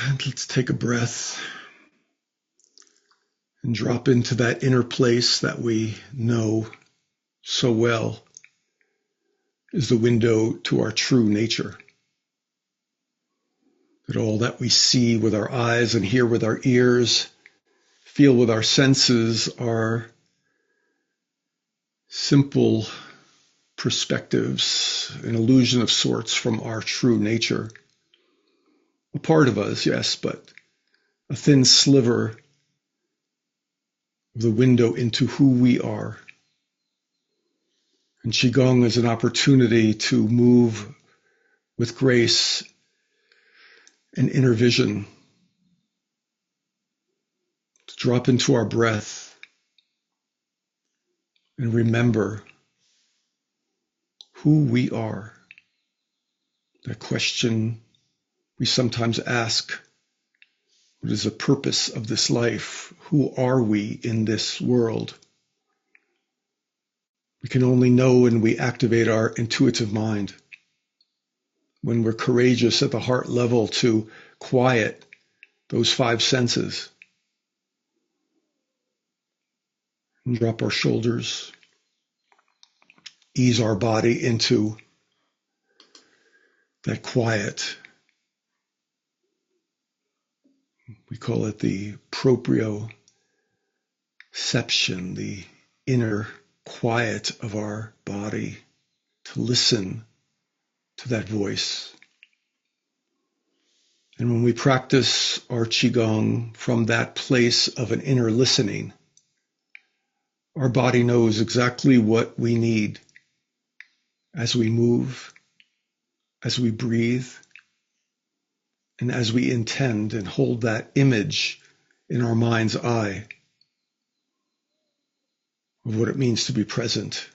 And let's take a breath and drop into that inner place that we know so well is the window to our true nature. That all that we see with our eyes and hear with our ears, feel with our senses are simple perspectives, an illusion of sorts from our true nature. A part of us, yes, but a thin sliver of the window into who we are. And Qigong is an opportunity to move with grace and inner vision, to drop into our breath and remember who we are. That question we sometimes ask, what is the purpose of this life? Who are we in this world? We can only know when we activate our intuitive mind, when we're courageous at the heart level to quiet those five senses and drop our shoulders, ease our body into that quiet. We call it the proprioception, the inner quiet of our body, to listen to that voice. And when we practice our Qigong from that place of an inner listening, our body knows exactly what we need as we move, as we breathe, and as we intend and hold that image in our mind's eye of what it means to be present,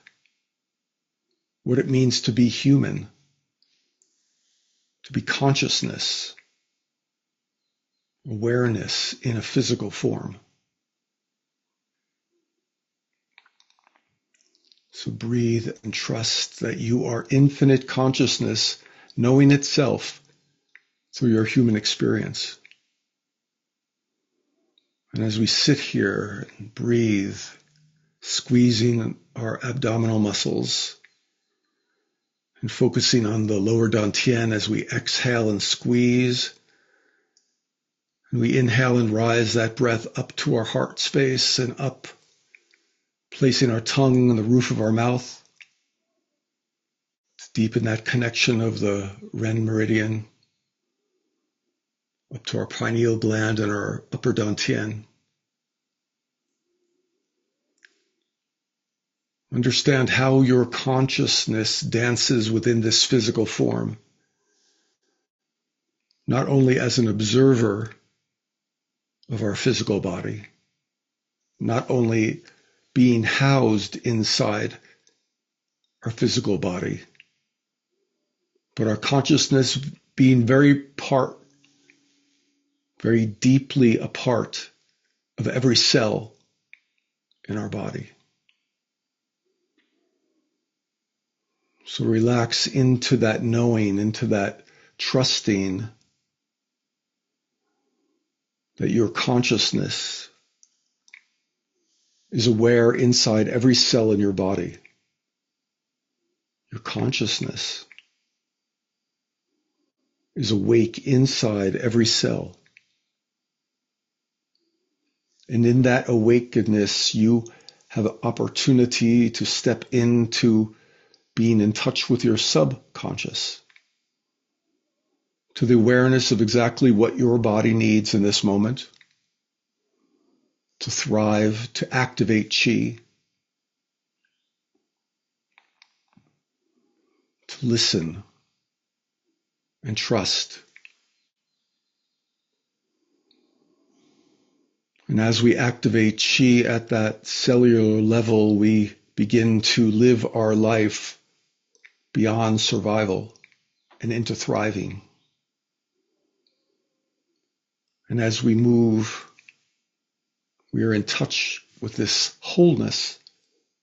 what it means to be human, to be consciousness, awareness in a physical form. So breathe and trust that you are infinite consciousness, knowing itself through your human experience. And as we sit here and breathe, squeezing our abdominal muscles and focusing on the lower dantian as we exhale and squeeze, and we inhale and rise that breath up to our heart space and up, placing our tongue on the roof of our mouth to deepen that connection of the Ren meridian up to our pineal gland and our upper dantian. Understand how your consciousness dances within this physical form, not only as an observer of our physical body, not only being housed inside our physical body, but our consciousness being very deeply a part of every cell in our body. So relax into that knowing, into that trusting that your consciousness is aware inside every cell in your body. Your consciousness is awake inside every cell. And in that awakeness, you have an opportunity to step into being in touch with your subconscious, to the awareness of exactly what your body needs in this moment, to thrive, to activate qi, to listen and trust. And as we activate qi at that cellular level, we begin to live our life beyond survival and into thriving. And as we move, we are in touch with this wholeness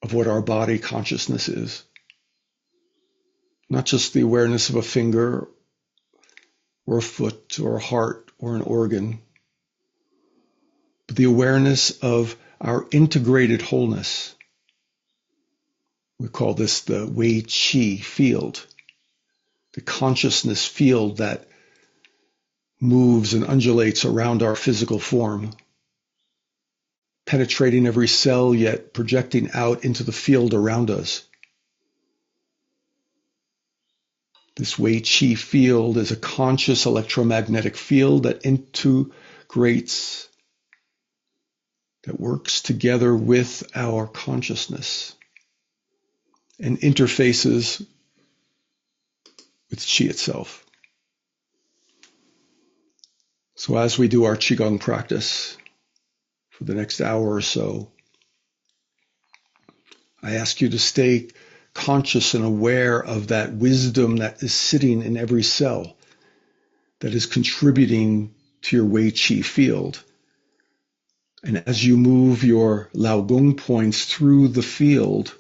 of what our body consciousness is. Not just the awareness of a finger or a foot or a heart or an organ, but the awareness of our integrated wholeness. We call this the Wei Qi field, the consciousness field that moves and undulates around our physical form, penetrating every cell yet projecting out into the field around us. This Wei Qi field is a conscious electromagnetic field that integrates, that works together with our consciousness and interfaces with Qi itself. So as we do our Qigong practice for the next hour or so, I ask you to stay conscious and aware of that wisdom that is sitting in every cell, that is contributing to your Wei Qi field. And as you move your Lao Gong points through the field,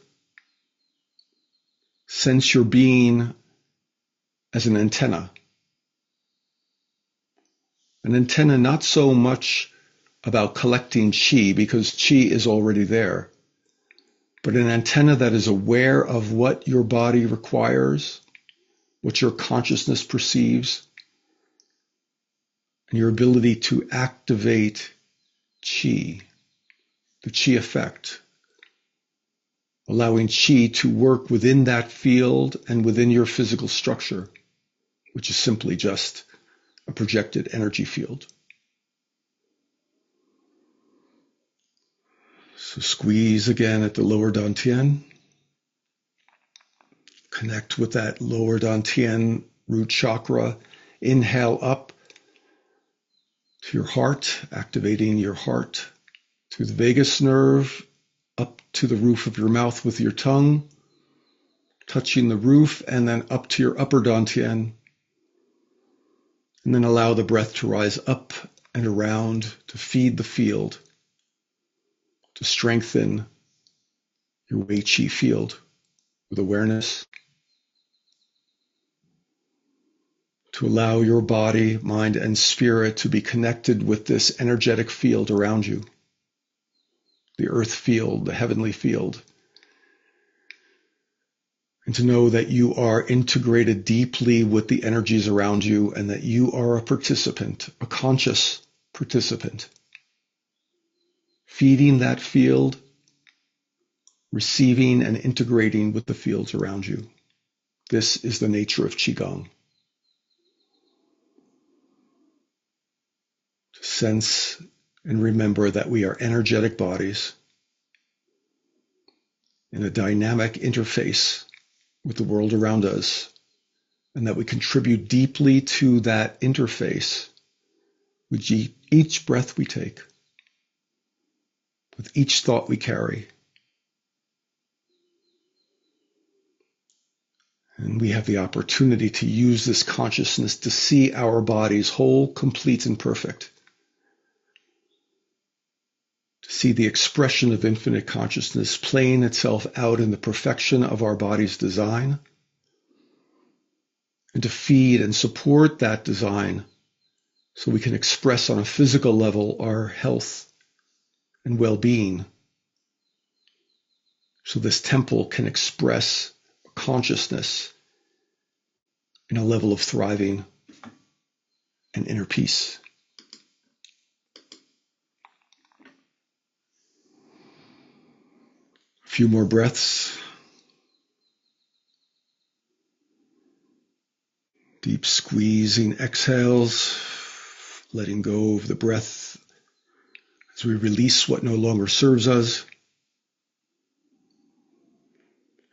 sense your being as an antenna. An antenna not so much about collecting Qi, because Qi is already there, but an antenna that is aware of what your body requires, what your consciousness perceives, and your ability to activate Qi, the Qi effect, allowing Qi to work within that field and within your physical structure, which is simply just a projected energy field. So squeeze again at the lower dantian. Connect with that lower dantian root chakra. Inhale up to your heart, activating your heart through the vagus nerve, up to the roof of your mouth with your tongue, touching the roof, and then up to your upper dantian. And then allow the breath to rise up and around to feed the field, to strengthen your Wei Qi field with awareness, to allow your body, mind, and spirit to be connected with this energetic field around you, the earth field, the heavenly field, and to know that you are integrated deeply with the energies around you and that you are a participant, a conscious participant, feeding that field, receiving and integrating with the fields around you. This is the nature of Qigong. To sense and remember that we are energetic bodies in a dynamic interface with the world around us, and that we contribute deeply to that interface with each breath we take, with each thought we carry. And we have the opportunity to use this consciousness to see our bodies whole, complete, and perfect. To see the expression of infinite consciousness playing itself out in the perfection of our body's design, and to feed and support that design so we can express on a physical level our health and well-being. So this temple can express consciousness in a level of thriving and inner peace. A few more breaths. Deep squeezing exhales, letting go of the breath as we release what no longer serves us.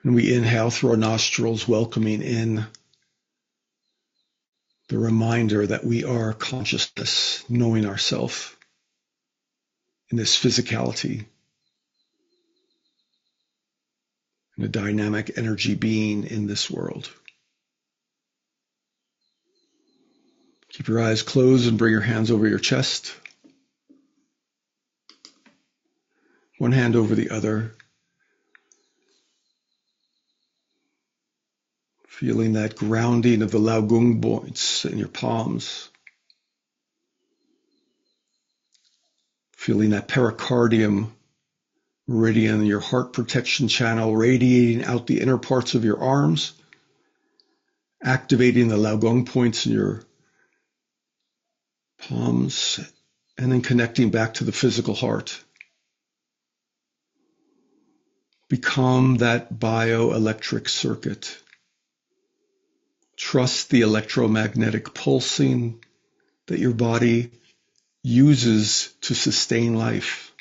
And we inhale through our nostrils, welcoming in the reminder that we are consciousness, knowing ourselves in this physicality, and a dynamic energy being in this world. Keep your eyes closed and bring your hands over your chest. One hand over the other. Feeling that grounding of the Lao Gong points in your palms. Feeling that pericardium meridian, your heart protection channel, radiating out the inner parts of your arms, activating the Lao Gong points in your palms, and then connecting back to the physical heart. Become that bioelectric circuit. Trust the electromagnetic pulsing that your body uses to sustain life.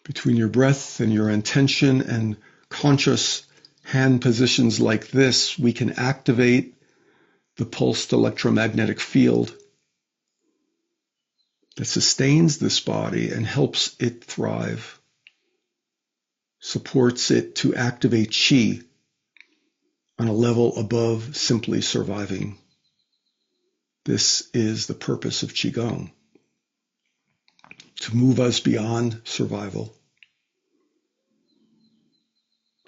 Between your breath and your intention and conscious hand positions like this, we can activate the pulsed electromagnetic field that sustains this body and helps it thrive, supports it to activate qi on a level above simply surviving. This is the purpose of Qigong, to move us beyond survival,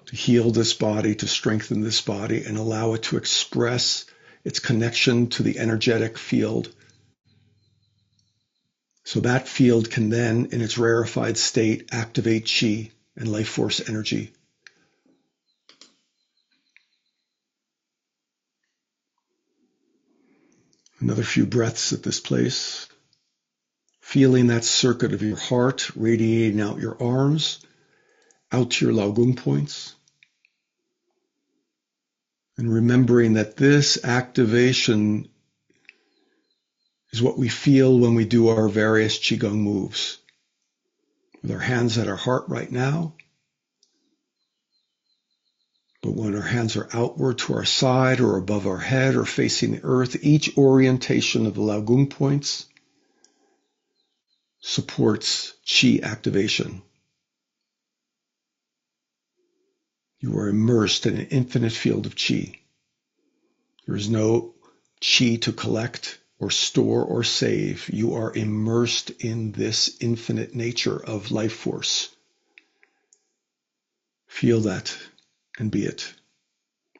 to heal this body, to strengthen this body, and allow it to express its connection to the energetic field. So that field can then, in its rarefied state, activate qi and life force energy. Another few breaths at this place. Feeling that circuit of your heart radiating out your arms, out to your Lao Gong points. And remembering that this activation is what we feel when we do our various Qigong moves. With our hands at our heart right now, but when our hands are outward to our side or above our head or facing the earth, each orientation of the Lao Gong points supports qi activation. You are immersed in an infinite field of qi. There is no qi to collect or store or save. You are immersed in this infinite nature of life force. Feel that and be it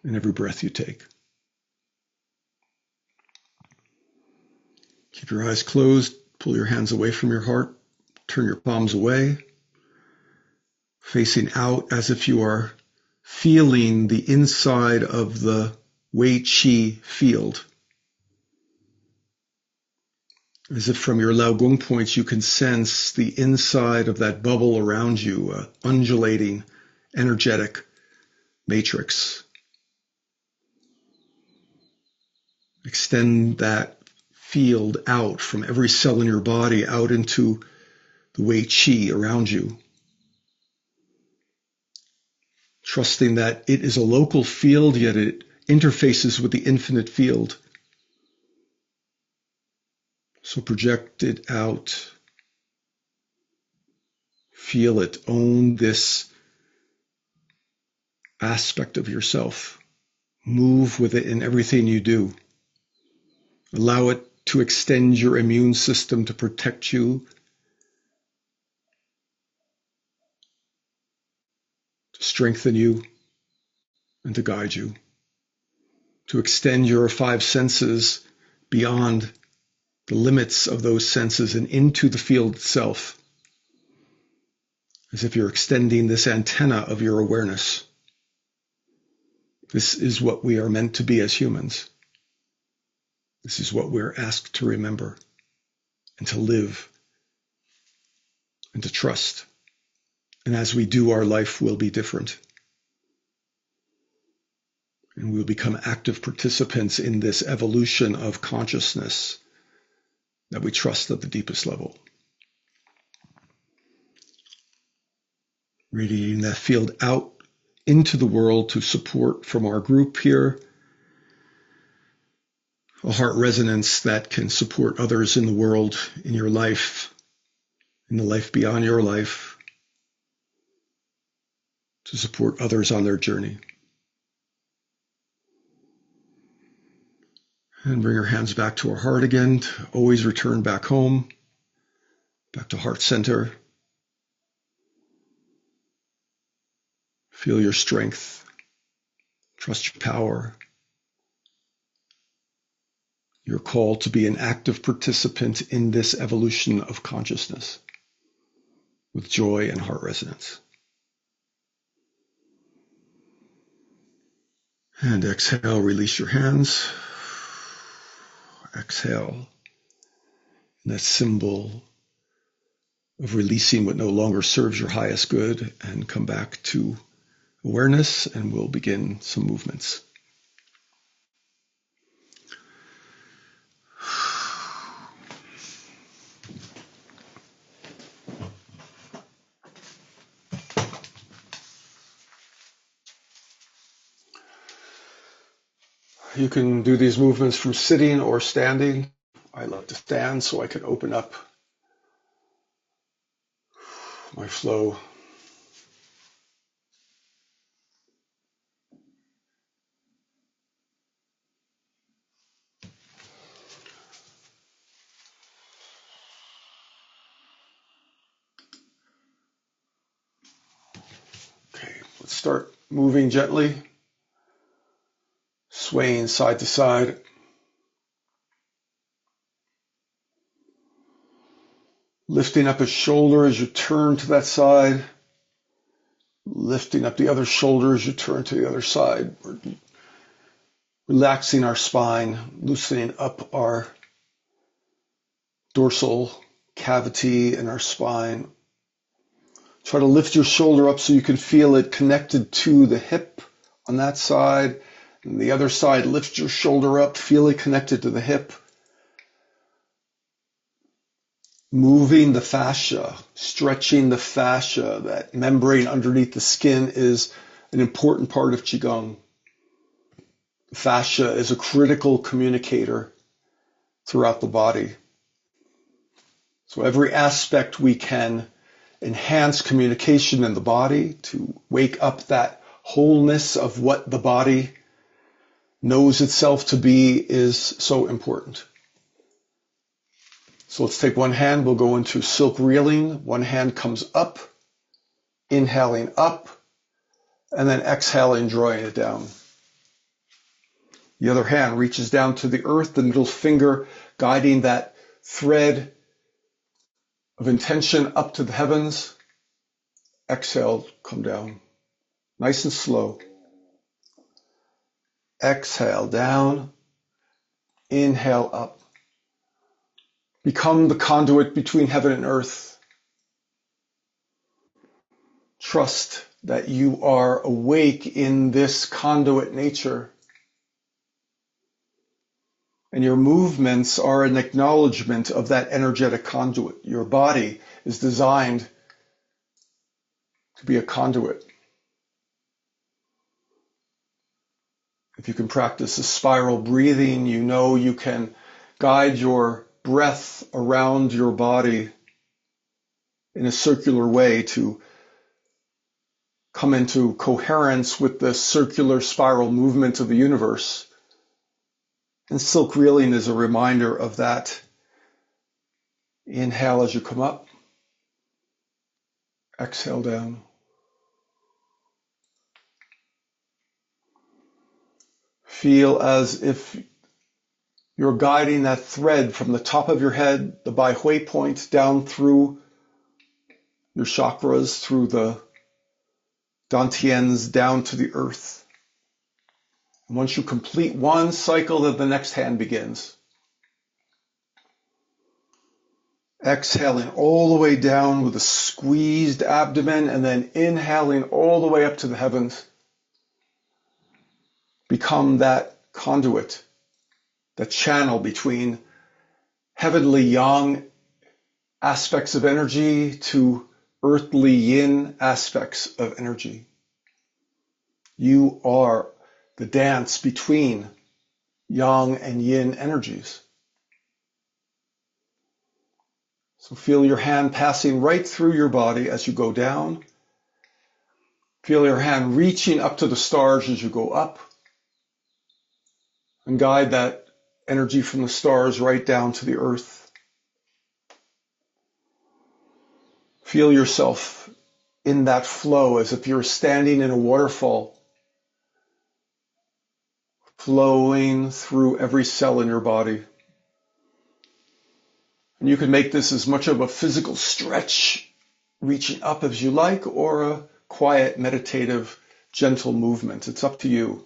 in every breath you take. Keep your eyes closed. Pull your hands away from your heart. Turn your palms away, facing out as if you are feeling the inside of the Wei Qi field. As if from your Lao Gong points you can sense the inside of that bubble around you, undulating, energetic matrix. Extend that field out from every cell in your body out into the Wei Qi around you. Trusting that it is a local field, yet it interfaces with the infinite field. So project it out. Feel it. Own this aspect of yourself. Move with it in everything you do. Allow it to extend your immune system to protect you, to strengthen you, and to guide you. To extend your 5 senses beyond the limits of those senses and into the field itself, as if you're extending this antenna of your awareness. This is what we are meant to be as humans. This is what we're asked to remember and to live and to trust. And as we do, our life will be different. And we'll become active participants in this evolution of consciousness that we trust at the deepest level. Radiating that field out into the world to support from our group here a heart resonance that can support others in the world, in your life, in the life beyond your life, to support others on their journey. And bring our hands back to our heart again, to always return back home, back to heart center. Feel your strength. Trust your power. You're called to be an active participant in this evolution of consciousness with joy and heart resonance. And exhale, release your hands. Exhale. And that symbol of releasing what no longer serves your highest good, and come back to awareness, and we'll begin some movements. You can do these movements from sitting or standing. I love to stand so I can open up my flow. Okay, let's start moving gently, swaying side to side. Lifting up a shoulder as you turn to that side. Lifting up the other shoulder as you turn to the other side. We're relaxing our spine, loosening up our dorsal cavity in our spine. Try to lift your shoulder up so you can feel it connected to the hip on that side. And the other side, lift your shoulder up, feel it connected to the hip. Moving the fascia, stretching the fascia, that membrane underneath the skin is an important part of Qigong. The fascia is a critical communicator throughout the body. So every aspect we can enhance communication in the body to wake up that wholeness of what the body knows itself to be is so important. So let's take one hand, we'll go into silk reeling. One hand comes up, inhaling up, and then exhaling, drawing it down. The other hand reaches down to the earth, the middle finger guiding that thread of intention up to the heavens. Exhale, come down. Nice and slow. Exhale down, inhale up. Become the conduit between heaven and earth. Trust that you are awake in this conduit nature. And your movements are an acknowledgement of that energetic conduit. Your body is designed to be a conduit. If you can practice a spiral breathing, you know you can guide your breath around your body in a circular way to come into coherence with the circular spiral movement of the universe. And silk reeling is a reminder of that. Inhale as you come up. Exhale down. Feel as if you're guiding that thread from the top of your head, the Bai Hui point, down through your chakras, through the dantians, down to the earth. And once you complete one cycle, then the next hand begins. Exhaling all the way down with a squeezed abdomen, and then inhaling all the way up to the heavens. Become that conduit, the channel between heavenly yang aspects of energy to earthly yin aspects of energy. You are the dance between yang and yin energies. So feel your hand passing right through your body as you go down. Feel your hand reaching up to the stars as you go up. And guide that energy from the stars right down to the earth. Feel yourself in that flow as if you're standing in a waterfall, flowing through every cell in your body. And you can make this as much of a physical stretch, reaching up as you like, or a quiet, meditative, gentle movement. It's up to you.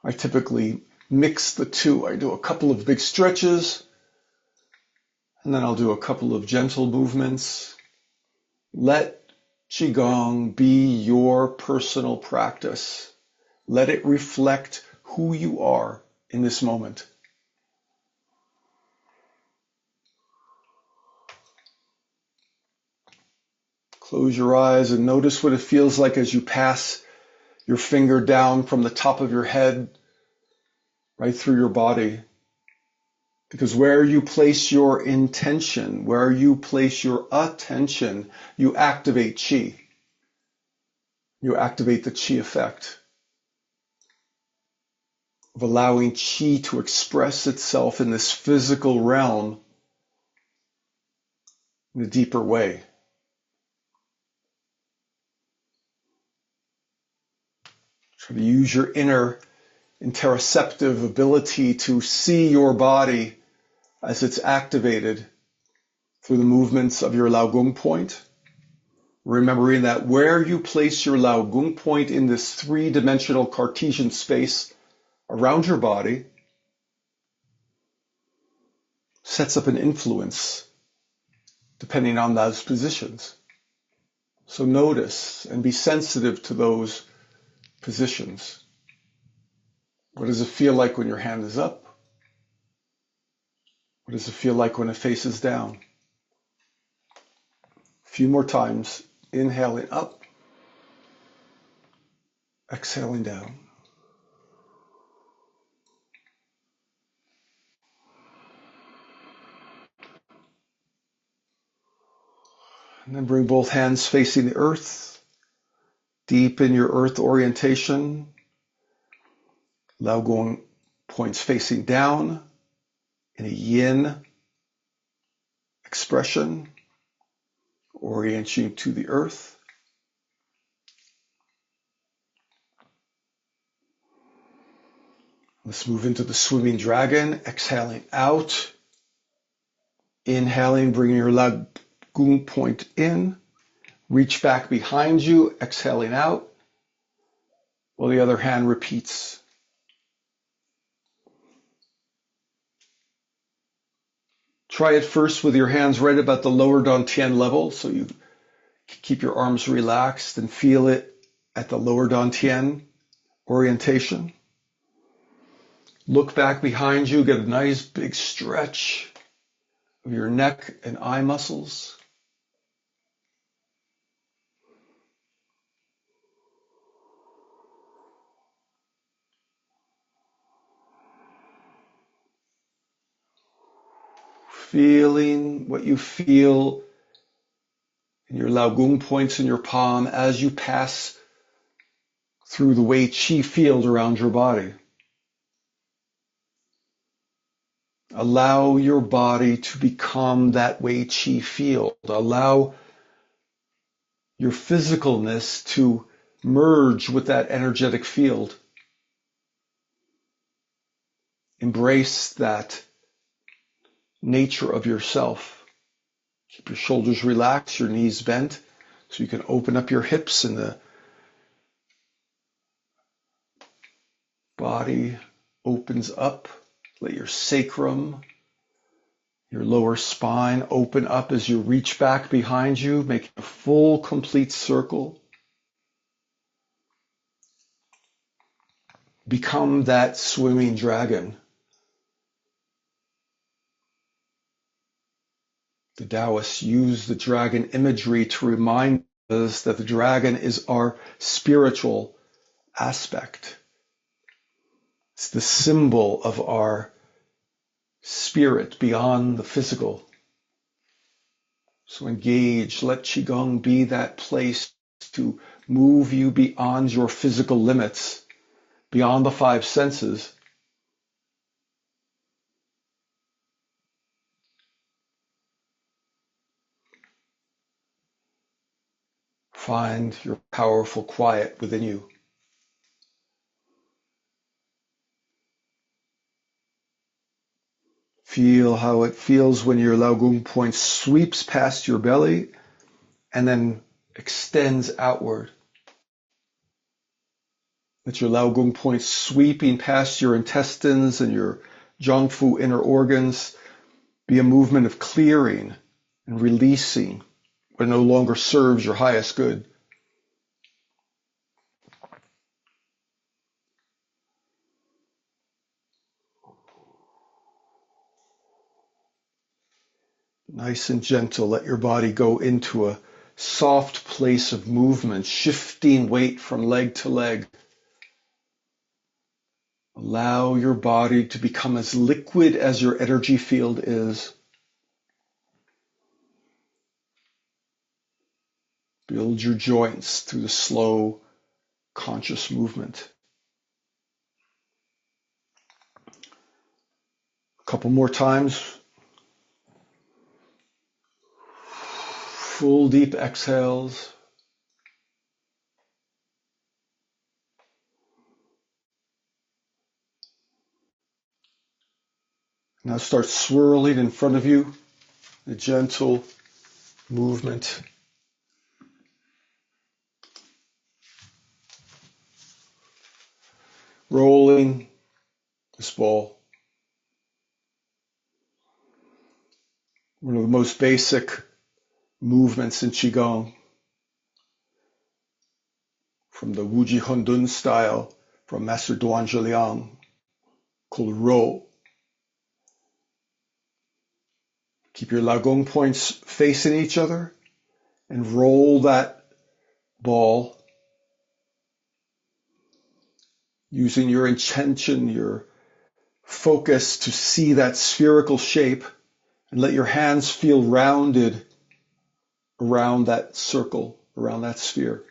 I typically mix the two. I do a couple of big stretches, and then I'll do a couple of gentle movements. Let Qigong be your personal practice. Let it reflect who you are in this moment. Close your eyes and notice what it feels like as you pass your finger down from the top of your head right through your body. Because where you place your intention, where you place your attention, you activate qi. You activate the qi effect of allowing qi to express itself in this physical realm in a deeper way. Try to use your inner interoceptive ability to see your body as it's activated through the movements of your Lao Gong point. Remembering that where you place your Lao Gong point in this three-dimensional Cartesian space around your body sets up an influence depending on those positions. So notice and be sensitive to those positions. What does it feel like when your hand is up? What does it feel like when it faces down? A few more times, inhaling up, exhaling down. And then bring both hands facing the earth, deep in your earth orientation. Lao Gong points facing down in a yin expression, orient you to the earth. Let's move into the swimming dragon, exhaling out. Inhaling, bringing your Lao Gong point in. Reach back behind you, exhaling out, while the other hand repeats. Try it first with your hands right about the lower dantian level, so you keep your arms relaxed and feel it at the lower dantian orientation. Look back behind you, get a nice big stretch of your neck and eye muscles. Feeling what you feel in your Lao Gong points in your palm as you pass through the Wei Qi field around your body. Allow your body to become that Wei Qi field. Allow your physicalness to merge with that energetic field. Embrace that nature of yourself. Keep your shoulders relaxed, your knees bent, so you can open up your hips and the body opens up. Let your sacrum, your lower spine open up as you reach back behind you, make a full, complete circle. Become that swimming dragon. The Taoists use the dragon imagery to remind us that the dragon is our spiritual aspect. It's the symbol of our spirit beyond the physical. So engage, let Qigong be that place to move you beyond your physical limits, beyond the five senses. Find your powerful quiet within you. Feel how it feels when your Lao Gong point sweeps past your belly and then extends outward. Let your Lao Gong point sweeping past your intestines and your Zang Fu inner organs be a movement of clearing and releasing what no longer serves your highest good. Nice and gentle, let your body go into a soft place of movement, shifting weight from leg to leg. Allow your body to become as liquid as your energy field is. Build your joints through the slow, conscious movement. A couple more times. Full deep exhales. Now start swirling in front of you, a gentle movement. Rolling this ball. One of the most basic movements in Qigong, from the Wuji Hundun style from Master Duan called roll. Keep your Lao Gong points facing each other and roll that ball using your intention, your focus to see that spherical shape, and let your hands feel rounded around that circle, around that sphere.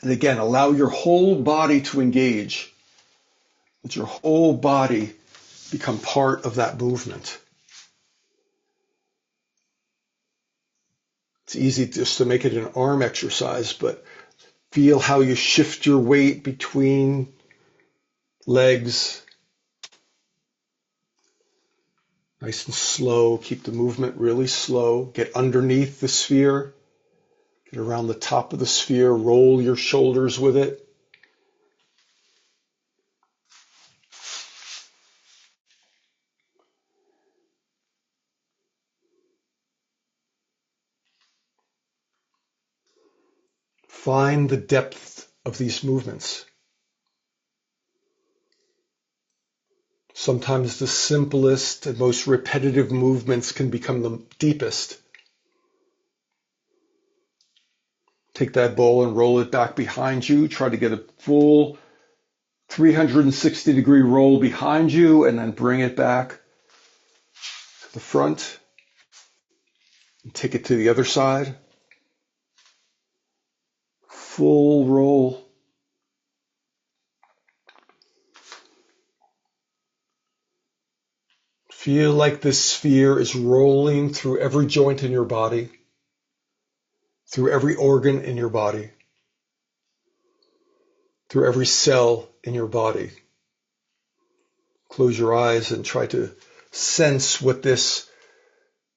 And again, allow your whole body to engage. Let your whole body become part of that movement. It's easy just to make it an arm exercise, but feel how you shift your weight between legs. Nice and slow. Keep the movement really slow. Get underneath the sphere. Get around the top of the sphere. Roll your shoulders with it. Find the depth of these movements. Sometimes the simplest and most repetitive movements can become the deepest. Take that ball and roll it back behind you. Try to get a full 360-degree roll behind you and then bring it back to the front. And take it to the other side. Full roll. Feel like this sphere is rolling through every joint in your body, through every organ in your body, through every cell in your body. Close your eyes and try to sense what this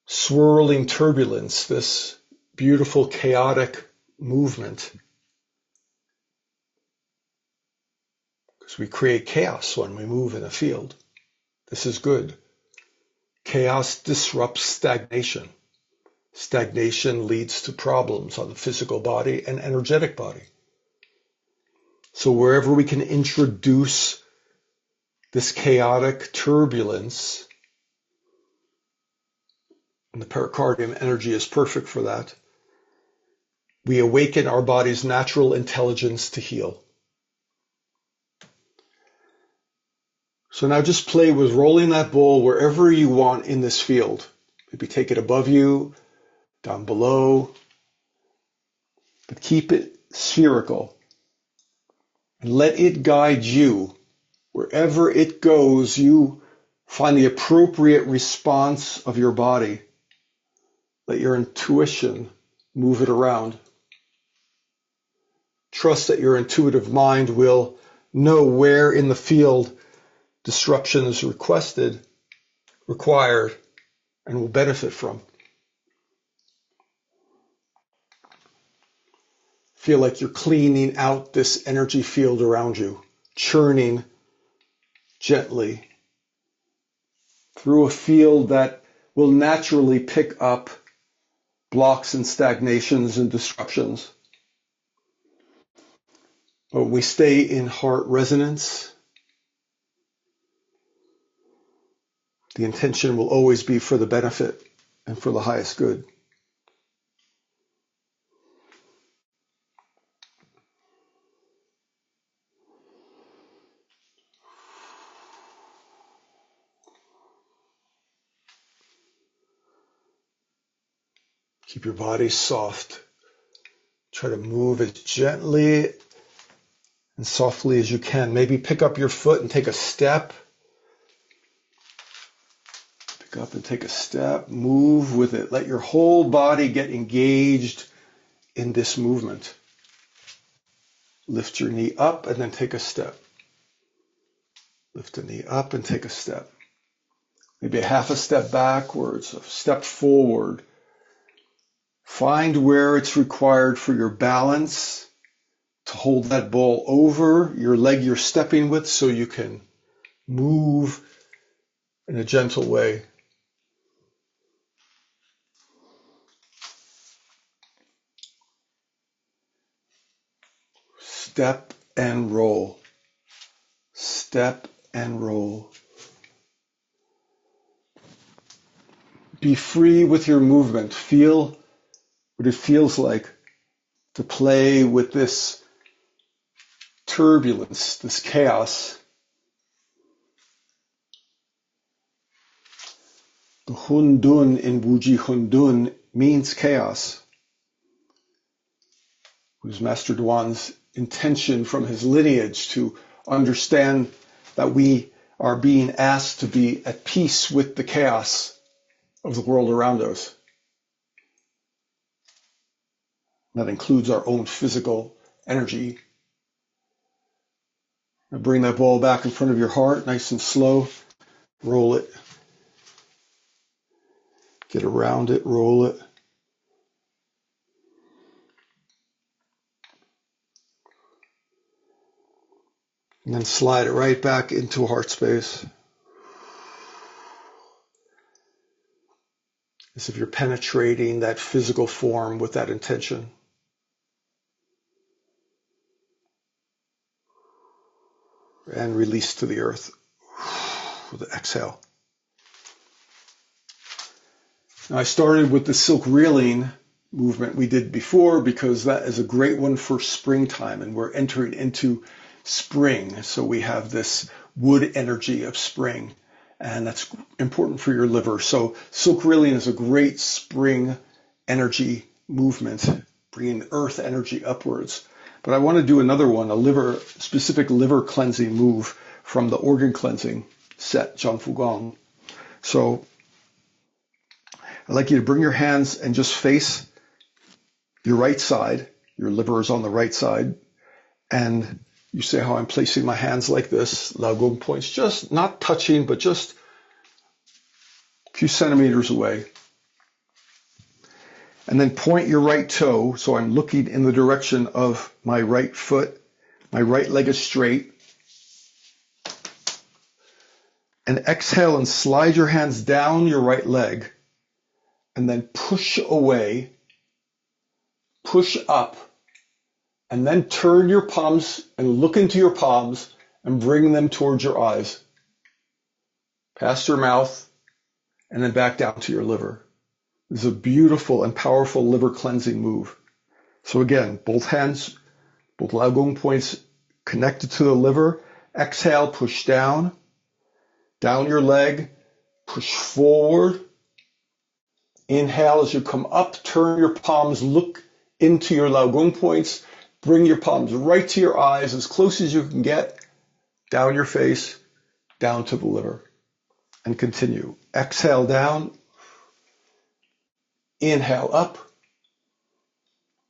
swirling turbulence, this beautiful chaotic movement, because we create chaos when we move in a field. This is good. Chaos disrupts stagnation. Stagnation leads to problems on the physical body and energetic body. So wherever we can introduce this chaotic turbulence, and the pericardium energy is perfect for that, we awaken our body's natural intelligence to heal. So now just play with rolling that ball wherever you want in this field. Maybe take it above you, down below, but keep it spherical and let it guide you. Wherever it goes, you find the appropriate response of your body. Let your intuition move it around. Trust that your intuitive mind will know where in the field disruption is required, and will benefit from. Feel like you're cleaning out this energy field around you, churning gently through a field that will naturally pick up blocks and stagnations and disruptions. But when we stay in heart resonance, the intention will always be for the benefit and for the highest good. Keep your body soft. Try to move as gently and softly as you can. Maybe pick up your foot and take a step. Pick up and take a step. Move with it. Let your whole body get engaged in this movement. Lift your knee up and then take a step. Lift the knee up and take a step. Maybe a half a step backwards, a step forward. Find where it's required for your balance to hold that ball over your leg you're stepping with so you can move in a gentle way. Step and roll. Step and roll. Be free with your movement. Feel what it feels like to play with this turbulence, this chaos. The Hundun in Wuji Hundun means chaos. It was Master Duan's intention from his lineage to understand that we are being asked to be at peace with the chaos of the world around us. That includes our own physical energy. Now bring that ball back in front of your heart, nice and slow. Roll it. Get around it, roll it. And then slide it right back into heart space. As if you're penetrating that physical form with that intention. And release to the earth with an exhale. Now I started with the silk reeling movement we did before because that is a great one for springtime, and we're entering into spring. So we have this wood energy of spring, and that's important for your liver. So silk reeling is a great spring energy movement, bringing earth energy upwards. But I want to do another one, a specific liver cleansing move from the Organ Cleansing set, Zang Fu Gong. So I'd like you to bring your hands and just face your right side. Your liver is on the right side. And you say how I'm placing my hands like this, Lao Gong points, just not touching, but just a few centimeters away. And then point your right toe, so I'm looking in the direction of my right foot. My right leg is straight. And exhale and slide your hands down your right leg. And then push away, push up, and then turn your palms and look into your palms and bring them towards your eyes. Past your mouth, and then back down to your liver. This is a beautiful and powerful liver cleansing move. So again, both hands, both Lao Gong points connected to the liver. Exhale, push down your leg, push forward. Inhale as you come up, turn your palms, look into your Lao Gong points, bring your palms right to your eyes as close as you can get, down your face, down to the liver, and continue. Exhale down. Inhale up,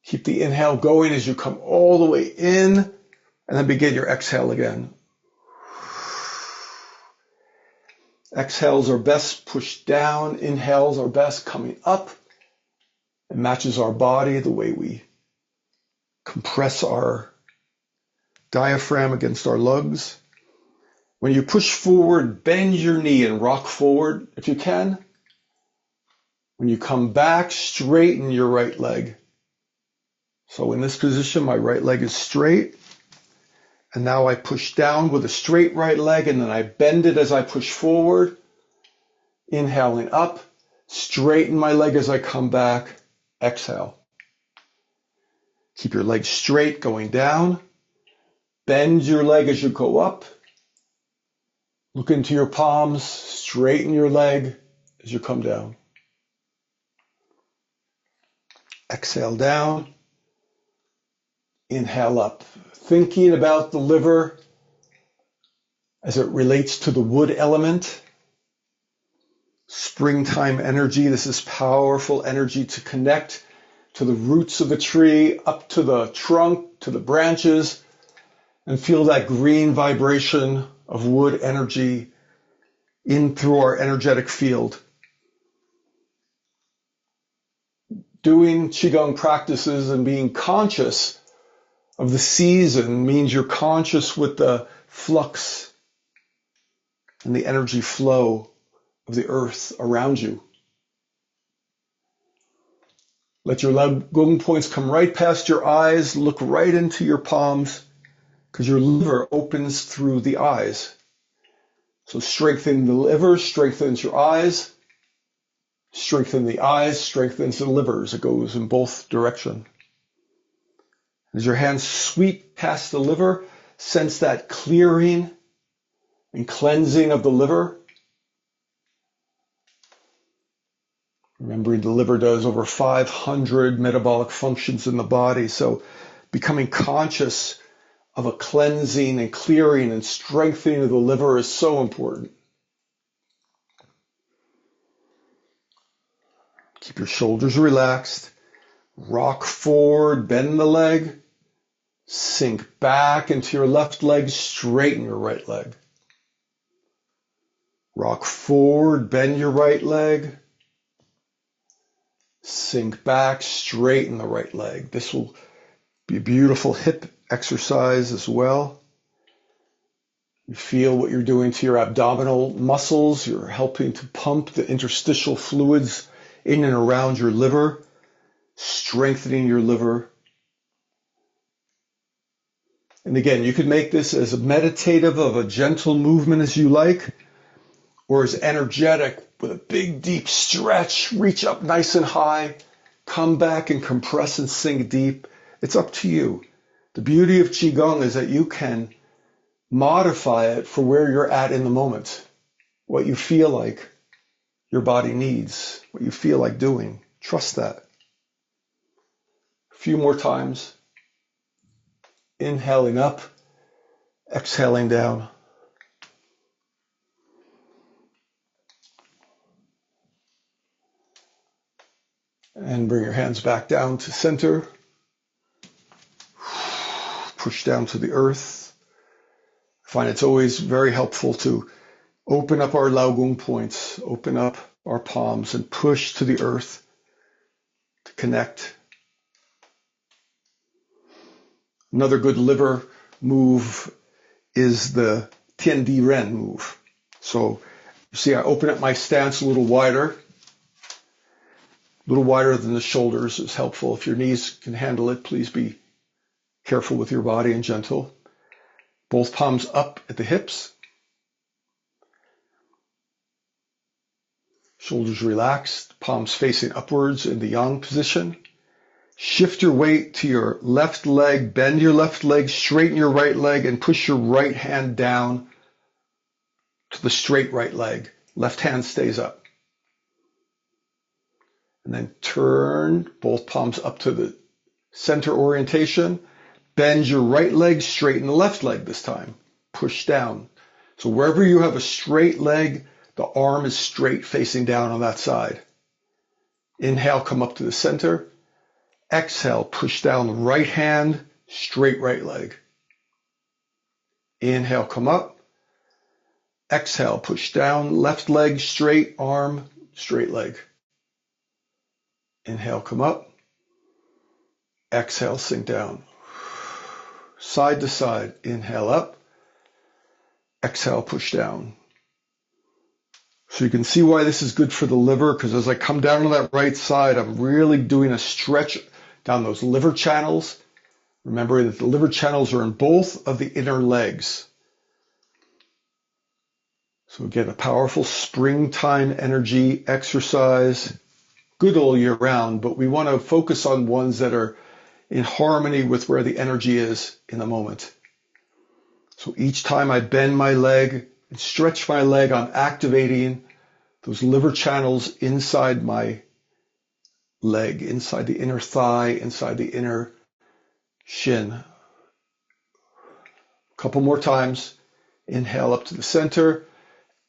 Keep the inhale going as you come all the way in, and then begin your exhale again. Exhales are best pushed down. Inhales are best coming up. It matches our body, the way we compress our diaphragm against our lungs. When you push forward, bend your knee and rock forward if you can. When you come back, straighten your right leg. So in this position, my right leg is straight. And now I push down with a straight right leg, and then I bend it as I push forward. Inhaling up, straighten my leg as I come back. Exhale. Keep your leg straight going down. Bend your leg as you go up. Look into your palms. Straighten your leg as you come down. Exhale down. Inhale up. Thinking about the liver as it relates to the wood element. Springtime energy. This is powerful energy to connect to the roots of the tree, up to the trunk, to the branches, and feel that green vibration of wood energy in through our energetic field. Doing Qigong practices and being conscious of the season means you're conscious with the flux and the energy flow of the earth around you. Let your Nei Gong points come right past your eyes. Look right into your palms, because your liver opens through the eyes. So strengthening the liver strengthens your eyes. Strengthen the eyes strengthens the liver. It goes in both directions. As your hands sweep past the liver, sense that clearing and cleansing of the liver. Remembering the liver does over 500 metabolic functions in the body. So becoming conscious of a cleansing and clearing and strengthening of the liver is so important. Keep your shoulders relaxed. Rock forward, bend the leg. Sink back into your left leg, straighten your right leg. Rock forward, bend your right leg. Sink back, straighten the right leg. This will be a beautiful hip exercise as well. You feel what you're doing to your abdominal muscles. You're helping to pump the interstitial fluids in and around your liver, strengthening your liver. And again, you could make this as meditative of a gentle movement as you like, or as energetic with a big, deep stretch. Reach up nice and high, come back and compress and sink deep. It's up to you. The beauty of Qigong is that you can modify it for where you're at in the moment, what you feel like your body needs, what you feel like doing. Trust that. A few more times. Inhaling up, exhaling down. And bring your hands back down to center. Push down to the earth. I find it's always very helpful to open up our Nei Gong points, open up our palms and push to the earth to connect. Another good liver move is the Tian Di Ren move. So you see I open up my stance a little wider than the shoulders is helpful. If your knees can handle it, please be careful with your body and gentle. Both palms up at the hips. Shoulders relaxed, palms facing upwards in the yang position. Shift your weight to your left leg, bend your left leg, straighten your right leg, and push your right hand down to the straight right leg. Left hand stays up. And then turn both palms up to the center orientation. Bend your right leg, straighten the left leg this time. Push down. So wherever you have a straight leg, the arm is straight facing down on that side. Inhale, come up to the center. Exhale, push down right hand, straight right leg. Inhale, come up. Exhale, push down, left leg straight, arm, straight leg. Inhale, come up. Exhale, sink down. Side to side, inhale up. Exhale, push down. So you can see why this is good for the liver, because as I come down to that right side, I'm really doing a stretch down those liver channels. Remembering that the liver channels are in both of the inner legs. So again, a powerful springtime energy exercise, good all year round, but we want to focus on ones that are in harmony with where the energy is in the moment. So each time I bend my leg and stretch my leg, I'm activating those liver channels inside my leg, inside the inner thigh, inside the inner shin. A couple more times. Inhale up to the center.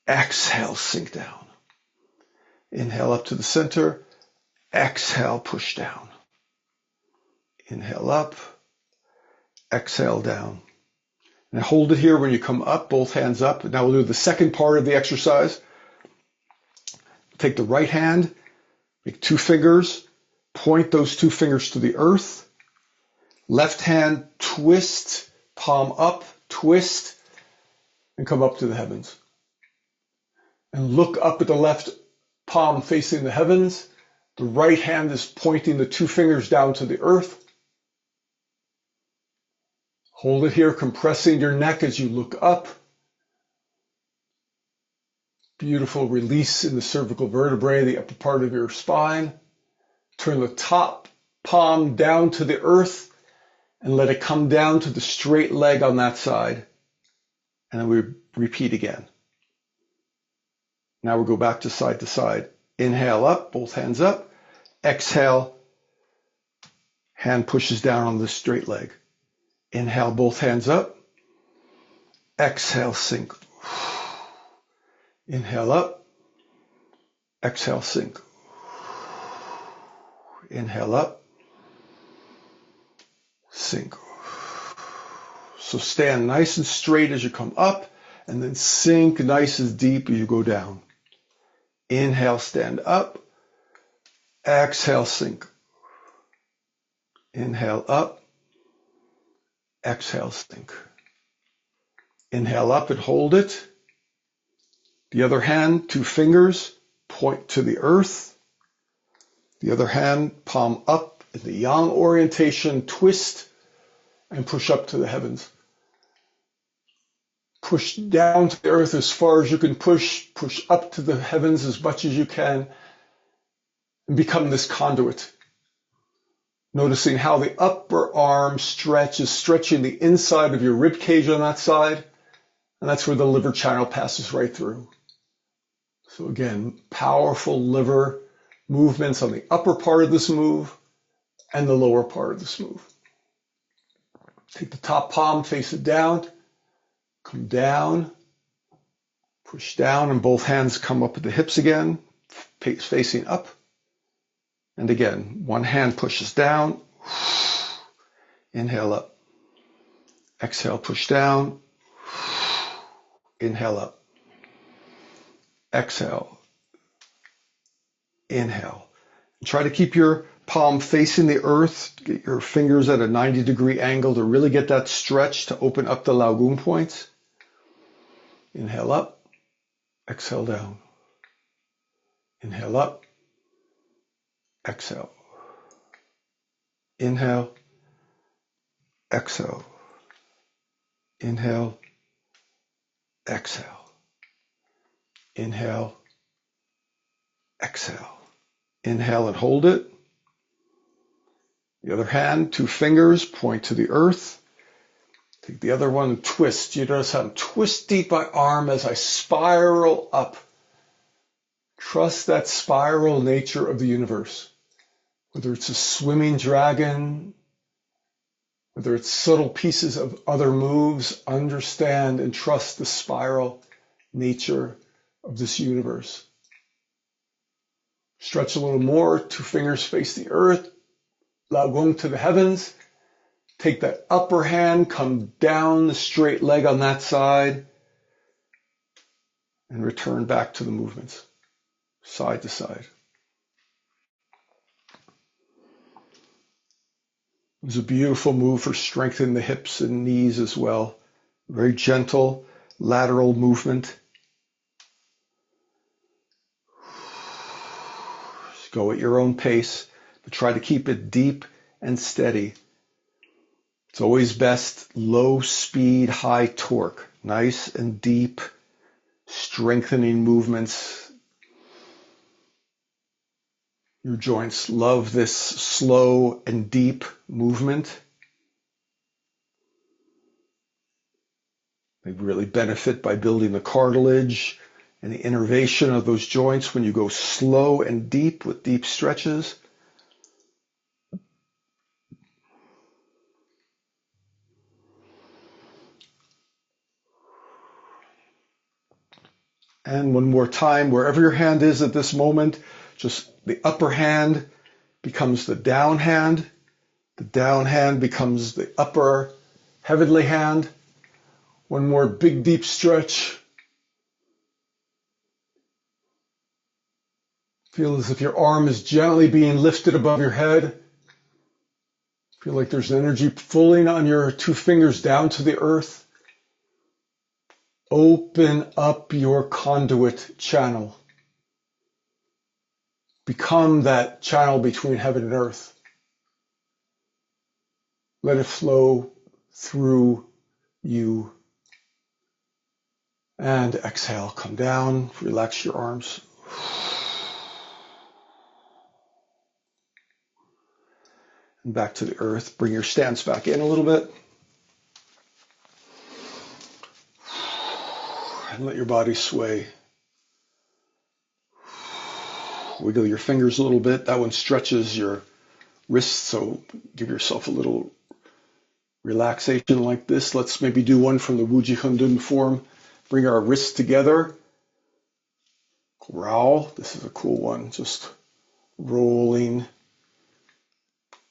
Exhale, sink down. Inhale up to the center. Exhale, push down. Inhale up. Exhale down. And hold it here when you come up, both hands up. Now we'll do the second part of the exercise. Take the right hand, make 2 fingers, point those 2 fingers to the earth. Left hand, twist, palm up, twist, and come up to the heavens. And look up at the left palm facing the heavens. The right hand is pointing the 2 fingers down to the earth. Hold it here, compressing your neck as you look up. Beautiful release in the cervical vertebrae, the upper part of your spine. Turn the top palm down to the earth and let it come down to the straight leg on that side. And then we repeat again. Now we'll go back to side. Inhale up, both hands up. Exhale, hand pushes down on the straight leg. Inhale, both hands up. Exhale, sink. Inhale up. Exhale, sink. Inhale up. Sink. So stand nice and straight as you come up, and then sink nice and deep as you go down. Inhale, stand up. Exhale, sink. Inhale up. Exhale, sink. Inhale up and hold it. The other hand, 2 fingers, point to the earth. The other hand, palm up in the yang orientation, twist, and push up to the heavens. Push down to the earth as far as you can push up to the heavens as much as you can, and become this conduit. Noticing how the upper arm stretch is stretching the inside of your rib cage on that side, and that's where the liver channel passes right through. So again, powerful liver movements on the upper part of this move and the lower part of this move. Take the top palm, face it down, come down, push down, and both hands come up at the hips again, facing up. And again, one hand pushes down, inhale up. Exhale, push down, inhale up. Exhale, inhale. Try to keep your palm facing the earth, get your fingers at a 90-degree angle to really get that stretch to open up the Lao Gung points. Inhale up, exhale down. Inhale up, exhale. Inhale, exhale. Inhale, exhale. Inhale, exhale. Inhale and hold it. The other hand, 2 fingers, point to the earth. Take the other one and twist. You notice how I'm twisting my arm as I spiral up. Trust that spiral nature of the universe. Whether it's a swimming dragon, whether it's subtle pieces of other moves, understand and trust the spiral nature of this universe. Stretch a little more, 2 fingers face the earth, Lao Gong to the heavens. Take that upper hand, come down the straight leg on that side, and return back to the movements, side to side. It was a beautiful move for strengthening the hips and knees as well. Very gentle lateral movement. Just go at your own pace, but try to keep it deep and steady. It's always best low speed, high torque. Nice and deep, strengthening movements. Your joints love this slow and deep movement. They really benefit by building the cartilage and the innervation of those joints when you go slow and deep with deep stretches. And one more time, wherever your hand is at this moment, just the upper hand becomes the down hand. The down hand becomes the upper heavenly hand. One more big, deep stretch. Feel as if your arm is gently being lifted above your head. Feel like there's energy pulling on your two fingers down to the earth. Open up your conduit channel. Become that channel between heaven and earth. Let it flow through you. And exhale, come down, relax your arms. And back to the earth. Bring your stance back in a little bit. And let your body sway. Wiggle your fingers a little bit. That one stretches your wrists, so give yourself a little relaxation like this. Let's maybe do one from the Wuji Hundun form. Bring our wrists together. Growl. This is a cool one. Just rolling.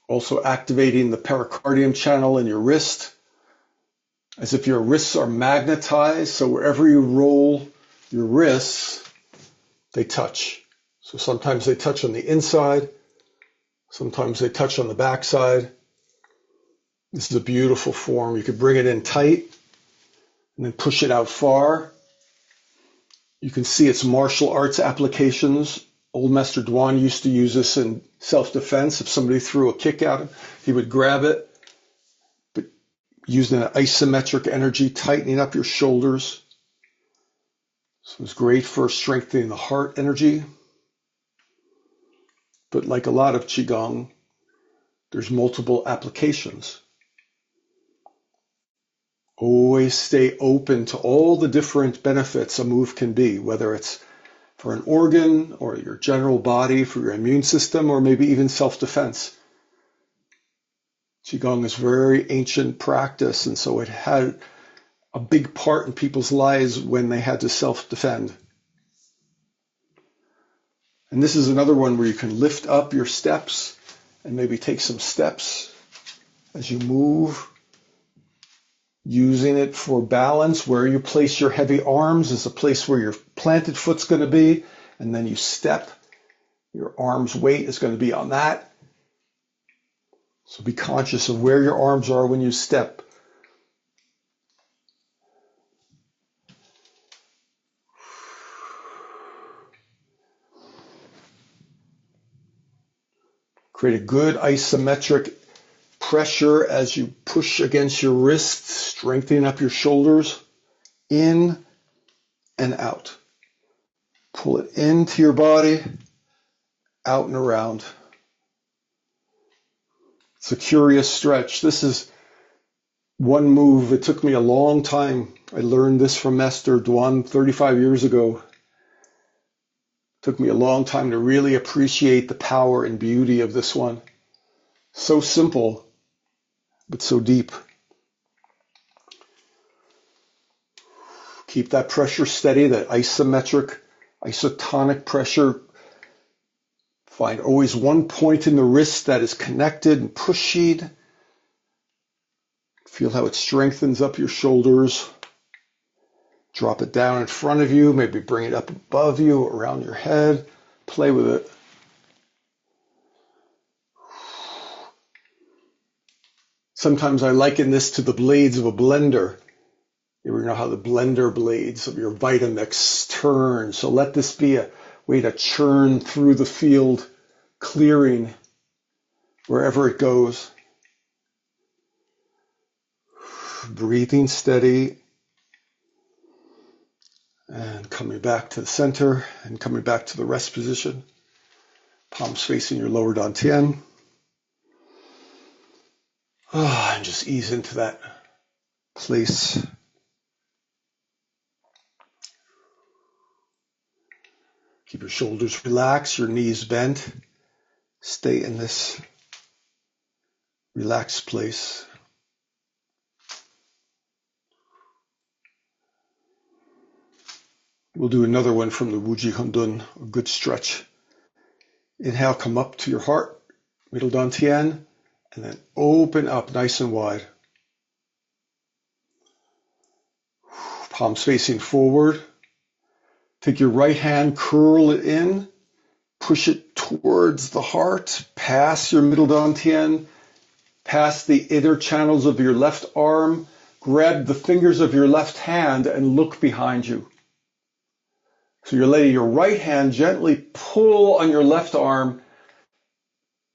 Also activating the pericardium channel in your wrist, as if your wrists are magnetized. So wherever you roll your wrists, they touch. So sometimes they touch on the inside. Sometimes they touch on the backside. This is a beautiful form. You could bring it in tight and then push it out far. You can see its martial arts applications. Old Master Duan used to use this in self-defense. If somebody threw a kick at him, he would grab it, but using an isometric energy, tightening up your shoulders. So it's great for strengthening the heart energy. But like a lot of Qigong, there's multiple applications. Always stay open to all the different benefits a move can be, whether it's for an organ or your general body, for your immune system, or maybe even self-defense. Qigong is very ancient practice, and so it had a big part in people's lives when they had to self-defend. And this is another one where you can lift up your steps and maybe take some steps as you move, using it for balance. Where you place your heavy arms is a place where your planted foot's going to be, and then you step. Your arm's weight is going to be on that. So be conscious of where your arms are when you step. Create a good isometric pressure as you push against your wrists, strengthening up your shoulders, in and out. Pull it into your body, out and around. It's a curious stretch. This is one move. It took me a long time. I learned this from Master Duan 35 years ago. It took me a long time to really appreciate the power and beauty of this one. So simple, but so deep. Keep that pressure steady, that isometric, isotonic pressure Find always one point in the wrist that is connected and pushing. Feel how it strengthens up your shoulders. Drop it down in front of you, maybe bring it up above you, around your head. Play with it. Sometimes I liken this to the blades of a blender. You ever know how the blender blades of your Vitamix turn? So let this be a way to churn through the field, clearing wherever it goes. Breathing steady. And coming back to the center and coming back to the rest position. Palms facing your lower dantian. And just ease into that place. Keep your shoulders relaxed, your knees bent. Stay in this relaxed place. We'll do another one from the Wuji Hundun, a good stretch. Inhale, come up to your heart, middle dantian, and then open up nice and wide. Palms facing forward. Take your right hand, curl it in, push it towards the heart, pass your middle dantian, pass the inner channels of your left arm, grab the fingers of your left hand and look behind you. So you're letting your right hand gently pull on your left arm.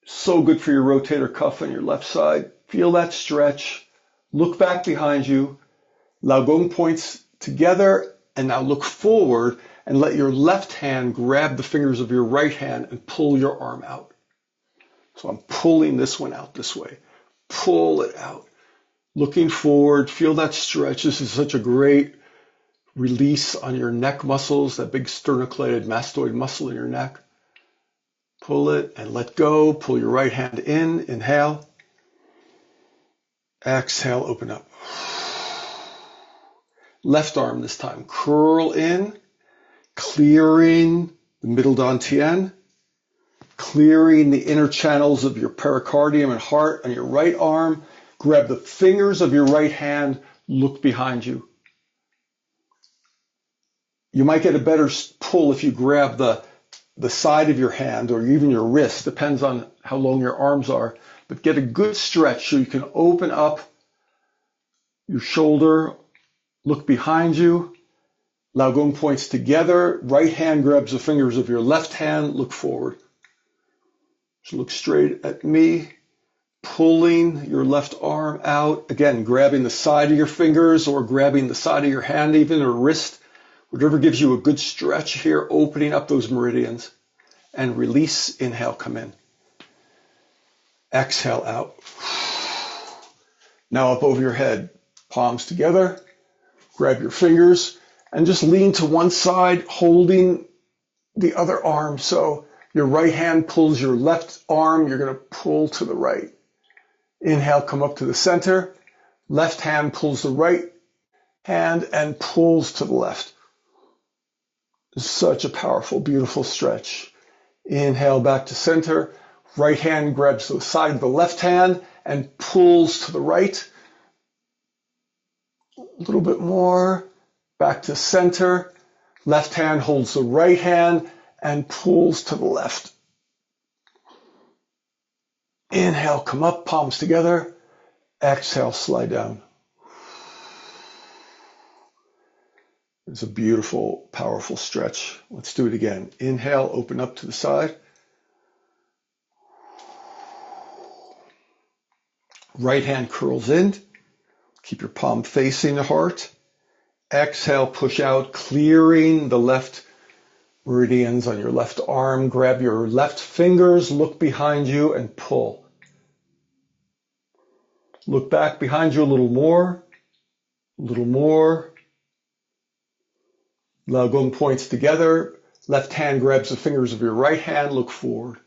So good for your rotator cuff on your left side. Feel that stretch. Look back behind you. Lao Gong points together, and now look forward and let your left hand grab the fingers of your right hand and pull your arm out. So I'm pulling this one out this way. Pull it out. Looking forward, feel that stretch. This is such a great release on your neck muscles, that big sternocleidomastoid mastoid muscle in your neck. Pull it and let go. Pull your right hand in. Inhale. Exhale, open up. Left arm this time. Curl in, clearing the middle dantian, clearing the inner channels of your pericardium and heart on your right arm. Grab the fingers of your right hand. Look behind you. You might get a better pull if you grab the side of your hand or even your wrist, depends on how long your arms are, but get a good stretch so you can open up your shoulder, look behind you. Lao Gong points together, right hand grabs the fingers of your left hand, look forward. So look straight at me, pulling your left arm out, again, grabbing the side of your fingers or grabbing the side of your hand even, or wrist. Whatever gives you a good stretch here, opening up those meridians. And release, inhale, come in. Exhale out. Now up over your head, palms together, grab your fingers, and just lean to one side, holding the other arm. So your right hand pulls your left arm, you're going to pull to the right. Inhale, come up to the center. Left hand pulls the right hand and pulls to the left. Such a powerful, beautiful stretch. Inhale back to center. Right hand grabs the side of the left hand and pulls to the right. A little bit more. Back to center. Left hand holds the right hand and pulls to the left. Inhale, come up, palms together. Exhale, slide down. It's a beautiful, powerful stretch. Let's do it again. Inhale, open up to the side. Right hand curls in. Keep your palm facing the heart. Exhale, push out, clearing the left meridians on your left arm. Grab your left fingers, look behind you, and pull. Look back behind you a little more. A little more. Lao Gong points together. Left hand grabs the fingers of your right hand. Look forward.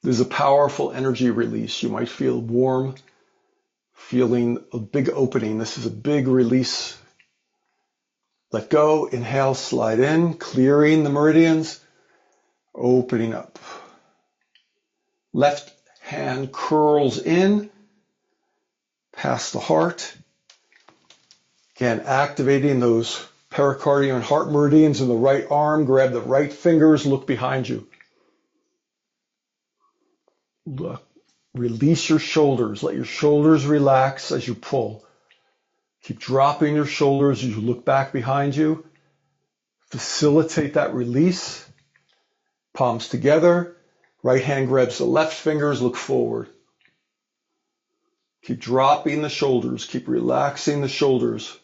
There's a powerful energy release. You might feel warm, feeling a big opening. This is a big release. Let go. Inhale, slide in, clearing the meridians. opening up. Left hand curls in, past the heart. Again, activating those pericardium and heart meridians in the right arm. Grab the right fingers, look behind you. Look, release your shoulders. Let your shoulders relax as you pull. Keep dropping your shoulders as you look back behind you. Facilitate that release. Palms together. Right hand grabs the left fingers, look forward. Keep dropping the shoulders. Keep relaxing the shoulders.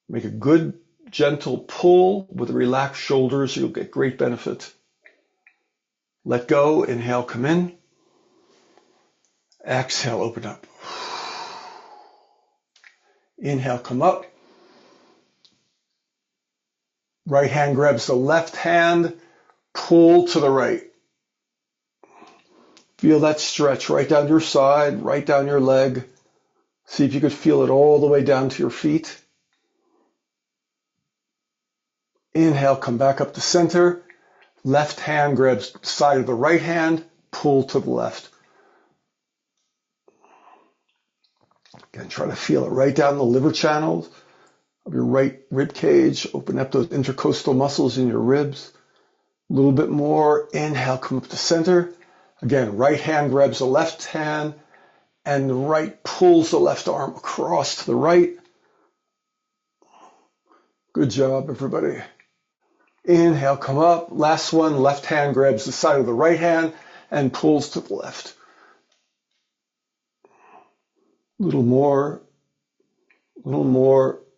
Make a good, gentle pull with relaxed shoulders. You'll get great benefit. Let go. Inhale, come in. Exhale, open up. Inhale, come up. Right hand grabs the left hand. Pull to the right. Feel that stretch right down your side, right down your leg. See if you could feel it all the way down to your feet. Inhale, come back up to center. Left hand grabs the side of the right hand, pull to the left. Again, try to feel it right down the liver channels of your right rib cage. Open up those intercostal muscles in your ribs. A little bit more. Inhale, come up to center. Again, right hand grabs the left hand and the right pulls the left arm across to the right. Good job, everybody. Inhale, come up. Last one, left hand grabs the side of the right hand and pulls to the left. A little more.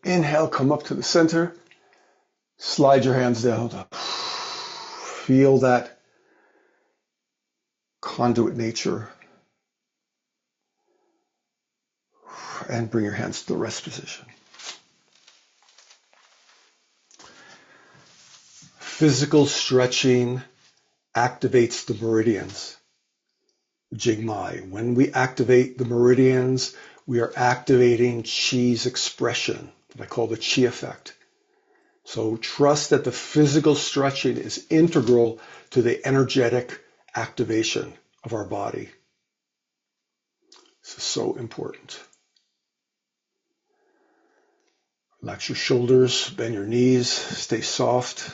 Inhale, come up to the center. Slide your hands down. Feel that conduit nature. And bring your hands to the rest position. Physical stretching activates the meridians. Jigmai. When we activate the meridians, we are activating Qi's expression, what I call the Qi effect. So trust that the physical stretching is integral to the energetic activation of our body. This is so important. Relax your shoulders, bend your knees, stay soft.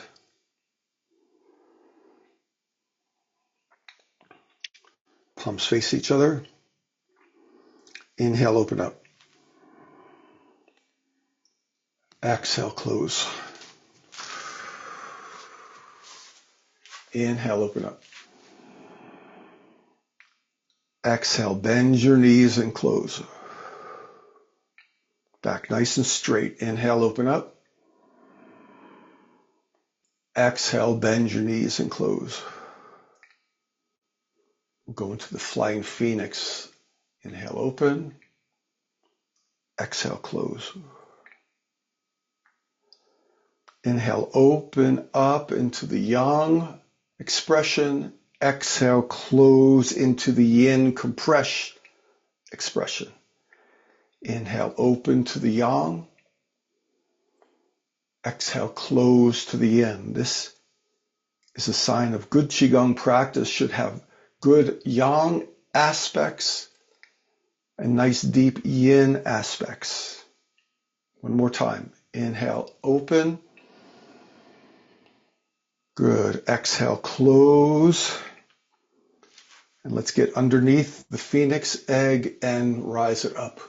Palms face each other. Inhale, open up. Exhale, close. Inhale, open up. Exhale, bend your knees and close. Back nice and straight. Inhale, open up. Exhale, bend your knees and close. We'll go into the flying phoenix. Inhale, open. Exhale, close. Inhale, open up into the yang expression. Exhale, close into the yin compress expression. Inhale, open to the yang. Exhale, close to the yin. This is a sign of good Qigong practice. Should have good yang aspects and nice deep yin aspects. One more time. Inhale, open. Good. Exhale, close. And let's get underneath the phoenix egg and rise it up.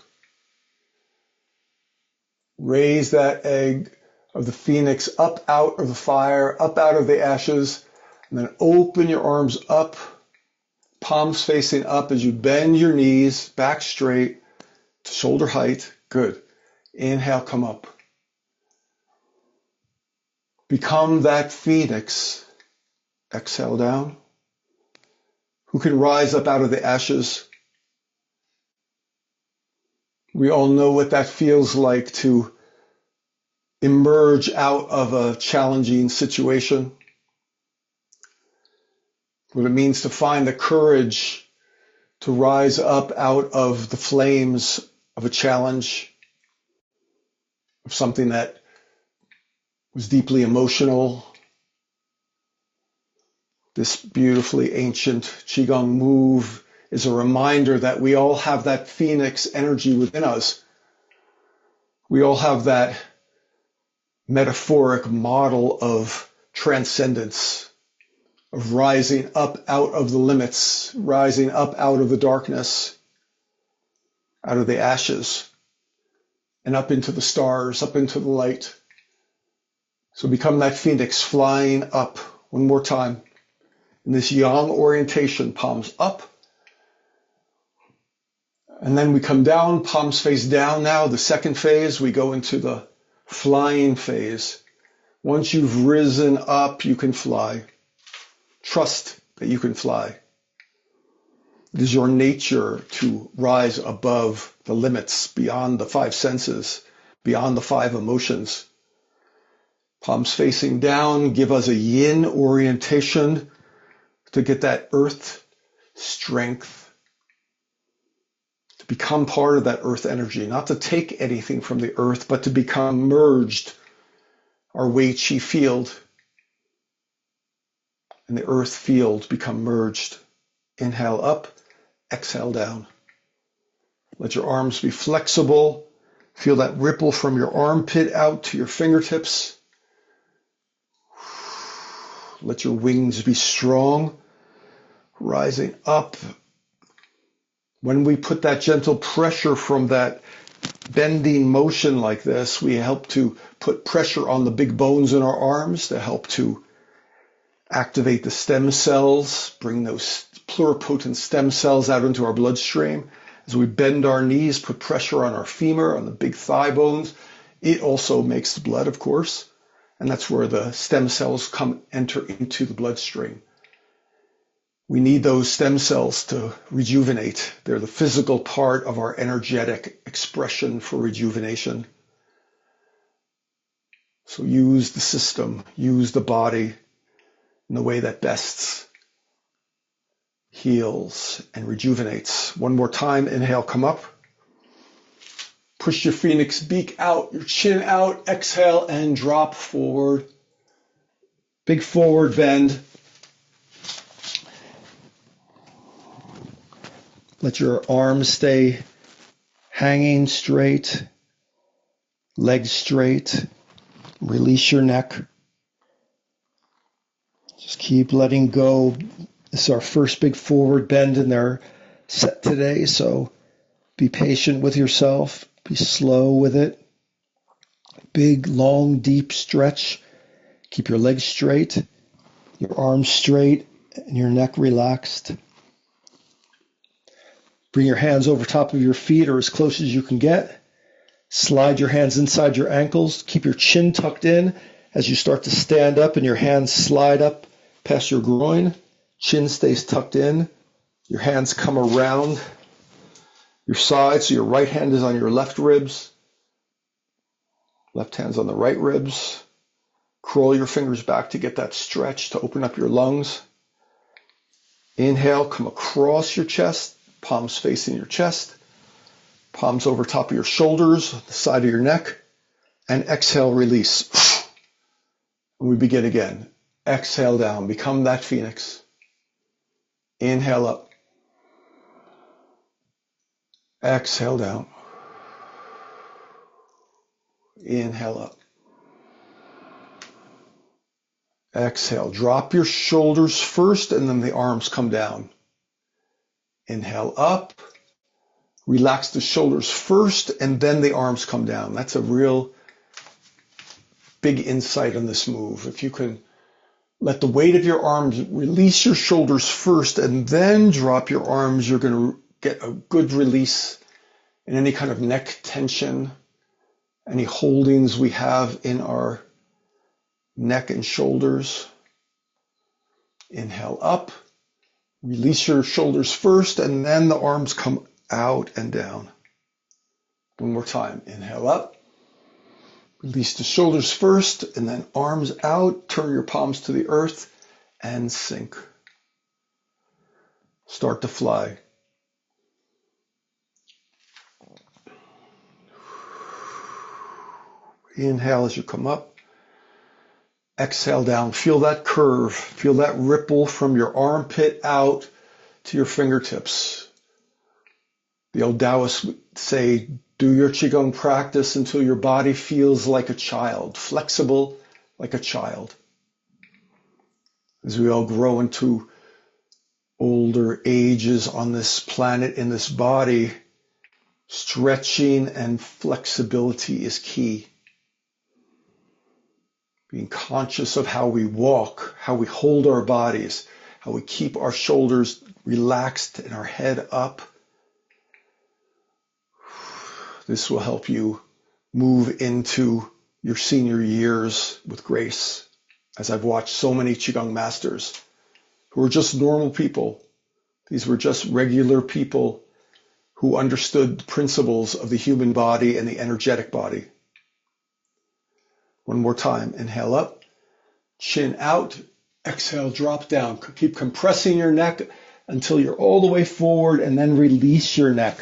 Raise that egg of the phoenix up out of the fire, up out of the ashes, and then open your arms up, palms facing up as you bend your knees back straight to shoulder height. Good. Inhale, come up. Become that phoenix. Exhale down. Who can rise up out of the ashes? We all know what that feels like to emerge out of a challenging situation. What it means to find the courage to rise up out of the flames of a challenge, of something that was deeply emotional, This beautifully ancient Qigong move is a reminder that we all have that phoenix energy within us. We all have that metaphoric model of transcendence, of rising up out of the limits, rising up out of the darkness, out of the ashes, and up into the stars, up into the light. So become that phoenix flying up one more time. In this yang orientation, palms up. And then we come down, palms face down now. The second phase, we go into the flying phase. Once you've risen up, you can fly. Trust that you can fly. It is your nature to rise above the limits, beyond the five senses, beyond the five emotions. Palms facing down, give us a yin orientation to get that earth strength, to become part of that earth energy, not to take anything from the earth, but to become merged, our Wei Qi field and the earth field become merged. Inhale up, exhale down. Let your arms be flexible. Feel that ripple from your armpit out to your fingertips. Let your wings be strong, rising up. When we put that gentle pressure from that bending motion like this, we help to put pressure on the big bones in our arms to help to activate the stem cells, bring those pluripotent stem cells out into our bloodstream. As we bend our knees, put pressure on our femur, on the big thigh bones. It also makes the blood, of course, and that's where the stem cells enter into the bloodstream. We need those stem cells to rejuvenate. They're the physical part of our energetic expression for rejuvenation. So use the system, use the body in the way that best heals and rejuvenates. One more time, inhale, come up. Push your phoenix beak out, your chin out, exhale and drop forward. Big forward bend. Let your arms stay hanging straight, legs straight. Release your neck. Just keep letting go. This is our first big forward bend in our set today, so be patient with yourself. Be slow with it. Big, long, deep stretch. Keep your legs straight, your arms straight, and your neck relaxed. Bring your hands over top of your feet or as close as you can get. Slide your hands inside your ankles. Keep your chin tucked in as you start to stand up and your hands slide up past your groin. Chin stays tucked in. Your hands come around your side, so your right hand is on your left ribs. Left hand's on the right ribs. Curl your fingers back to get that stretch, to open up your lungs. Inhale, come across your chest, palms facing your chest. Palms over top of your shoulders, the side of your neck. And exhale, release. And we begin again. Exhale down, become that phoenix. Inhale up. Exhale down. Inhale up. Exhale. Drop your shoulders first and then the arms come down. Inhale up. Relax the shoulders first and then the arms come down. That's a real big insight on this move. If you can let the weight of your arms release your shoulders first and then drop your arms, you're going to get a good release in any kind of neck tension, any holdings we have in our neck and shoulders. Inhale up, release your shoulders first, and then the arms come out and down. One more time. Inhale up, release the shoulders first, and then arms out. Turn your palms to the earth and sink. Start to fly. Inhale as you come up. exhale down. Feel that curve. Feel that ripple from your armpit out to your fingertips. The old Taoists would say, do your Qigong practice until your body feels like a child, flexible like a child. As we all grow into older ages on this planet, in this body, stretching and flexibility is key. Being conscious of how we walk, how we hold our bodies, how we keep our shoulders relaxed and our head up. This will help you move into your senior years with grace. As I've watched so many Qigong masters who were just normal people. These were just regular people who understood the principles of the human body and the energetic body. One more time. Inhale up, chin out, exhale, drop down. Keep compressing your neck until you're all the way forward, and then release your neck.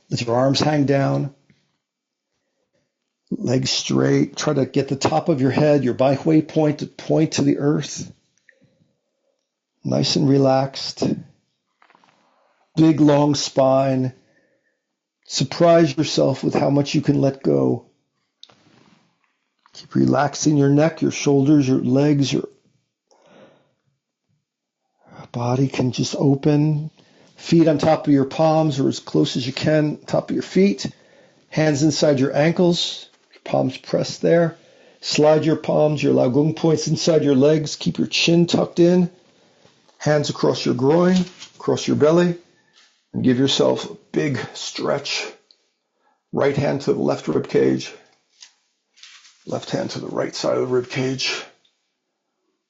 Let your arms hang down, legs straight. Try to get the top of your head, your byway point to the earth. Nice and relaxed. Big, long spine. Surprise yourself with how much you can let go. Keep relaxing your neck, your shoulders, your legs, your body can just open. Feet on top of your palms or as close as you can, top of your feet. Hands inside your ankles, your palms pressed there. Slide your palms, your Lao Gong points inside your legs. Keep your chin tucked in. Hands across your groin, across your belly. And give yourself a big stretch. Right hand to the left rib cage. Left hand to the right side of the rib cage.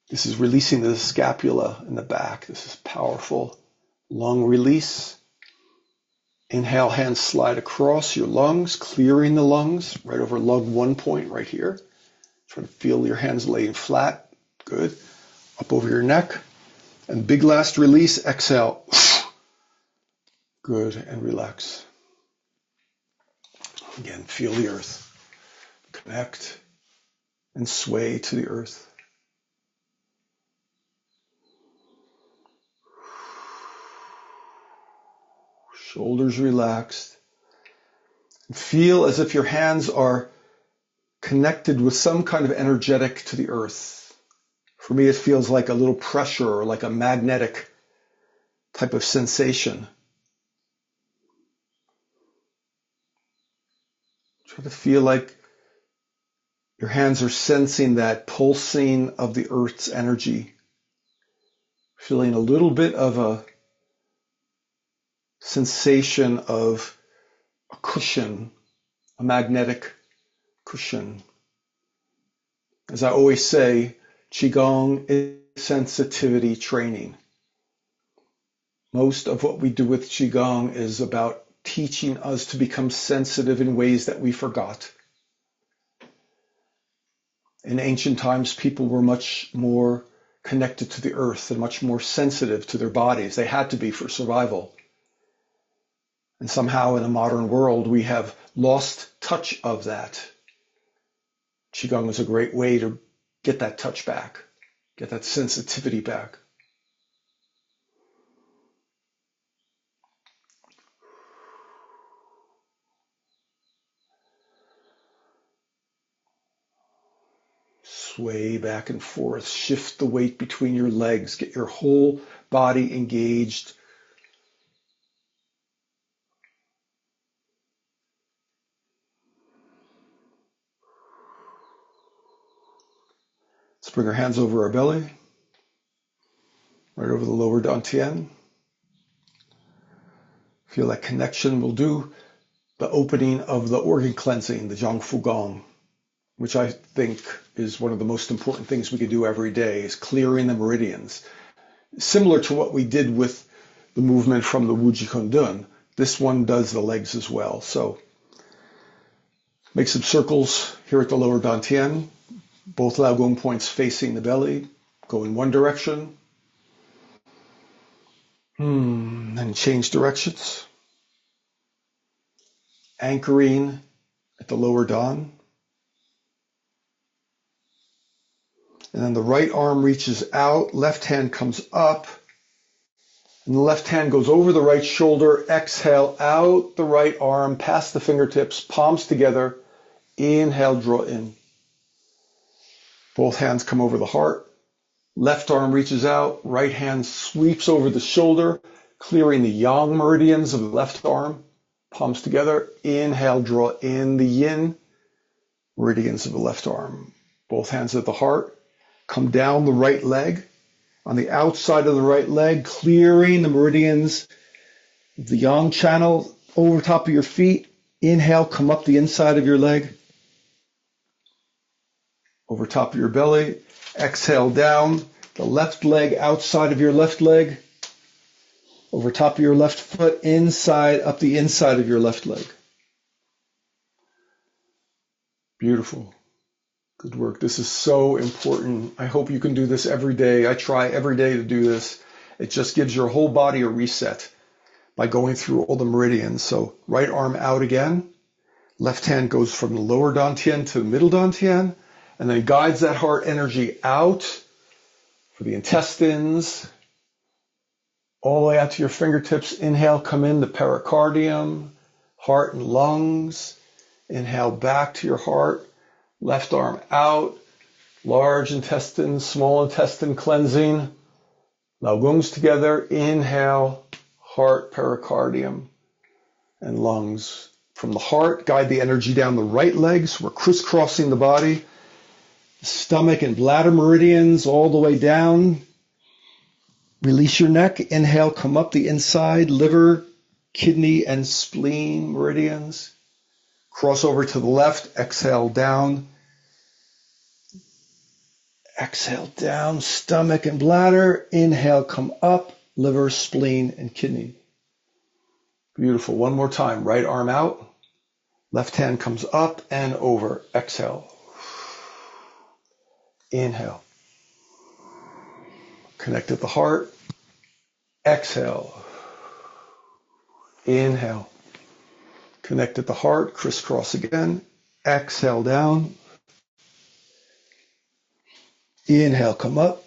This is releasing the scapula in the back. This is powerful. Lung release. Inhale, hands slide across your lungs, clearing the lungs, right over lung 1 point right here. Try to feel your hands laying flat. Good. Up over your neck. And big last release, exhale. Good, and relax. Again, feel the earth. Connect and sway to the earth. Shoulders relaxed. And feel as if your hands are connected with some kind of energetic to the earth. For me, it feels like a little pressure or like a magnetic type of sensation. Try to feel like your hands are sensing that pulsing of the earth's energy. Feeling a little bit of a sensation of a cushion, a magnetic cushion. As I always say, Qigong is sensitivity training. Most of what we do with Qigong is about teaching us to become sensitive in ways that we forgot. In ancient times, people were much more connected to the earth and much more sensitive to their bodies. They had to be for survival. And somehow in the modern world, we have lost touch of that. Qigong is a great way to get that touch back, get that sensitivity back. Sway back and forth, shift the weight between your legs, get your whole body engaged. Let's bring our hands over our belly, right over the lower dantian. Feel that connection. We'll do the opening of the organ cleansing, the Zang Fu Gong, which I think is one of the most important things we could do every day, is clearing the meridians. Similar to what we did with the movement from the Wuji Hundun, this one does the legs as well. So make some circles here at the lower dantian, both Lao Gong points facing the belly, go in one direction, then change directions, anchoring at the lower dan. And then the right arm reaches out, left hand comes up, and the left hand goes over the right shoulder. Exhale out the right arm, past the fingertips, palms together. Inhale, draw in. Both hands come over the heart. Left arm reaches out, right hand sweeps over the shoulder, clearing the yang meridians of the left arm. Palms together. Inhale, draw in the yin meridians of the left arm. Both hands at the heart. Come down the right leg. On the outside of the right leg, clearing the meridians of the yang channel over top of your feet. Inhale, come up the inside of your leg. Over top of your belly. Exhale down the left leg, outside of your left leg. Over top of your left foot, inside, up the inside of your left leg. Beautiful. Good work. This is so important. I hope you can do this every day. I try every day to do this. It just gives your whole body a reset by going through all the meridians. So right arm out again. Left hand goes from the lower dantian to the middle dantian, and then guides that heart energy out for the intestines, all the way out to your fingertips. Inhale, come in the pericardium, heart and lungs. Inhale back to your heart. Left arm out. Large intestine, small intestine cleansing. Lao Gungs together. Inhale, heart, pericardium, and lungs. From the heart, guide the energy down the right leg. So we're crisscrossing the body. Stomach and bladder meridians all the way down. Release your neck. Inhale, come up the inside, liver, kidney, and spleen meridians. Cross over to the left. Exhale down. Exhale down, stomach and bladder. Inhale, come up, liver, spleen, and kidney. Beautiful. One more time. Right arm out. Left hand comes up and over. Exhale. Inhale. Connect at the heart. Exhale. Inhale. Connect at the heart. Crisscross again. Exhale down. Inhale, come up.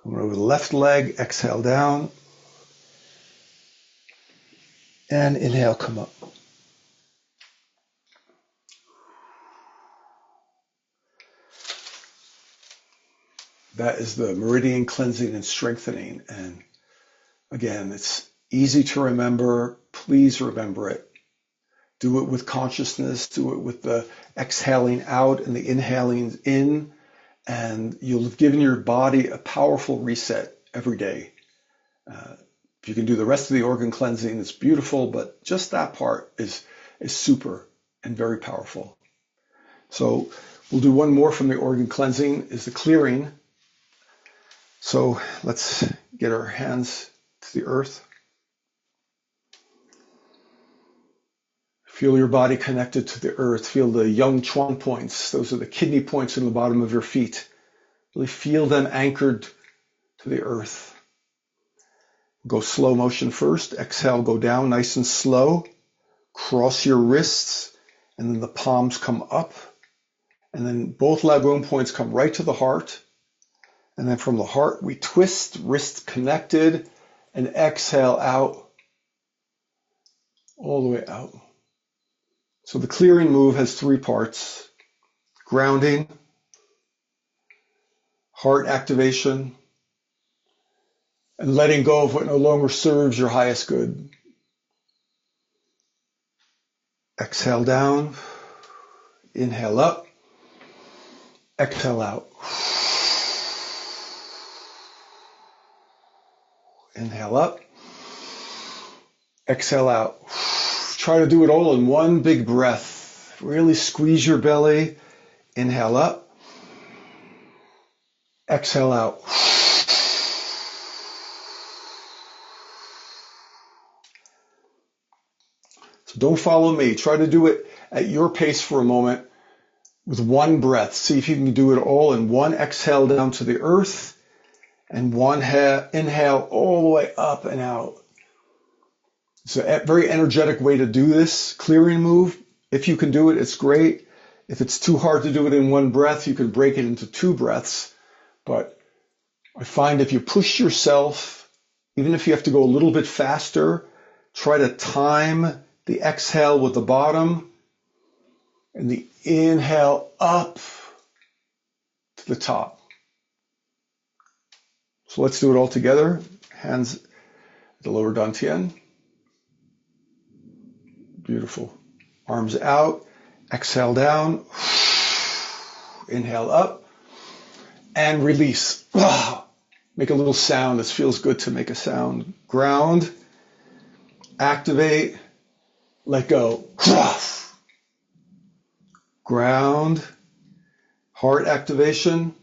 Coming over the left leg. Exhale down. And inhale, come up. That is the meridian cleansing and strengthening. And again, it's easy to remember. Please remember it. Do it with consciousness. Do it with the exhaling out and the inhaling in. And you'll have given your body a powerful reset every day. If you can do the rest of the organ cleansing, it's beautiful. But just that part is super and very powerful. So we'll do one more from the organ cleansing, is the clearing. So let's get our hands to the earth. Feel your body connected to the earth. Feel the yang chuan points. Those are the kidney points in the bottom of your feet. Really feel them anchored to the earth. Go slow motion first. Exhale, go down nice and slow. Cross your wrists, and then the palms come up. And then both Lao Gung points come right to the heart. And then from the heart, we twist, wrists connected, and exhale out, all the way out. So the clearing move has three parts: grounding, heart activation, and letting go of what no longer serves your highest good. Exhale down, inhale up, exhale out. Inhale up, exhale out. Try to do it all in one big breath. Really squeeze your belly. Inhale up, exhale out. So don't follow me. Try to do it at your pace for a moment with one breath. See if you can do it all in one exhale down to the earth and one inhale all the way up and out. It's a very energetic way to do this clearing move. If you can do it, it's great. If it's too hard to do it in one breath, you could break it into 2 breaths. But I find if you push yourself, even if you have to go a little bit faster, try to time the exhale with the bottom and the inhale up to the top. So let's do it all together. Hands at the lower dantian. Beautiful. Arms out. Exhale down. Inhale up. And release. Make a little sound. This feels good to make a sound. Ground. Activate. Let go. Ground. Heart activation.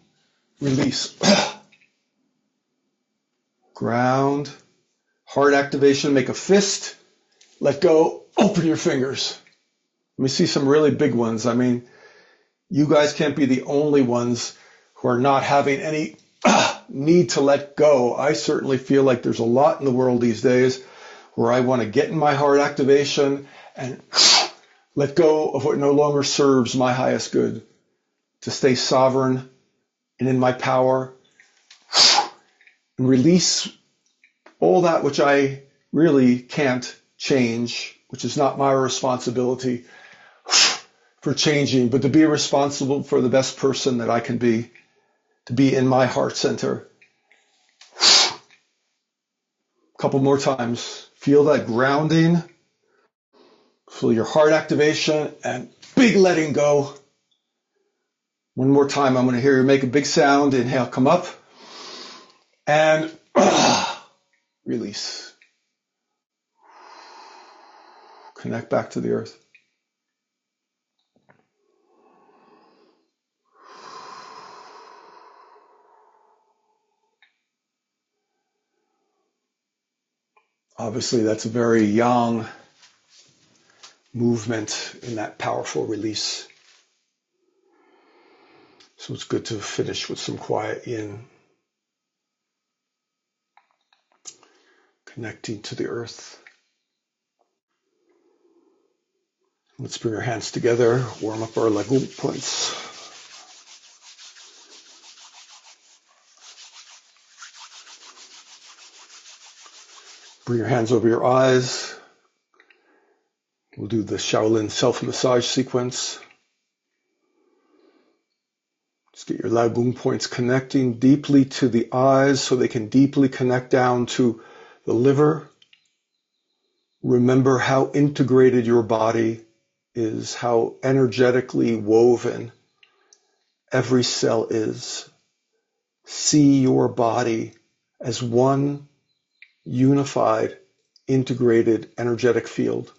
Release. Ground. Heart activation. Make a fist. Let go. Open your fingers. Let me see some really big ones. I mean, you guys can't be the only ones who are not having any need to let go. I certainly feel like there's a lot in the world these days where I want to get in my heart activation and let go of what no longer serves my highest good, to stay sovereign and in my power, and release all that which I really can't change, which is not my responsibility for changing, but to be responsible for the best person that I can be, to be in my heart center. A couple more times. Feel that grounding. Feel your heart activation and big letting go. One more time. I'm going to hear you make a big sound. Inhale, come up. And release. Connect back to the earth. Obviously, that's a very yang movement in that powerful release. So it's good to finish with some quiet yin. Connecting to the earth. Let's bring our hands together, warm up our leg points. Bring your hands over your eyes. We'll do the Shaolin self-massage sequence. Just get your Lagung points connecting deeply to the eyes so they can deeply connect down to the liver. Remember how integrated your body is, how energetically woven every cell is. See your body as one unified, integrated, energetic field.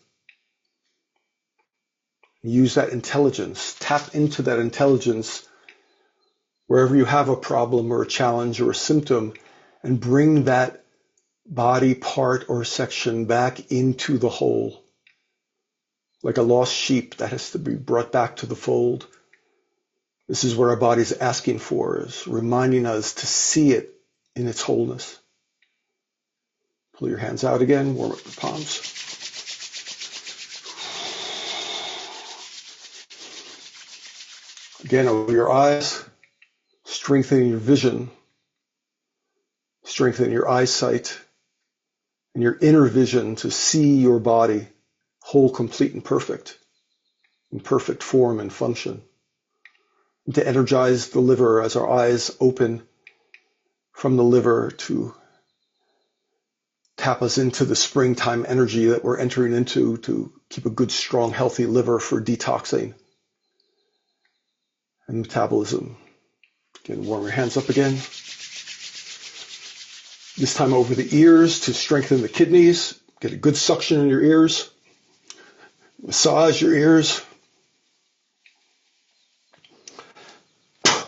Use that intelligence. Tap into that intelligence wherever you have a problem or a challenge or a symptom, and bring that body part or section back into the whole. Like a lost sheep that has to be brought back to the fold. This is what our body's asking for, is reminding us to see it in its wholeness. Pull your hands out again, warm up the palms. Again, over your eyes, strengthen your vision, strengthen your eyesight, and your inner vision to see your body whole, complete, and perfect, in perfect form and function. And to energize the liver as our eyes open from the liver to tap us into the springtime energy that we're entering into to keep a good, strong, healthy liver for detoxing and metabolism. Again, warm your hands up again. This time over the ears to strengthen the kidneys. Get a good suction in your ears. Massage your ears.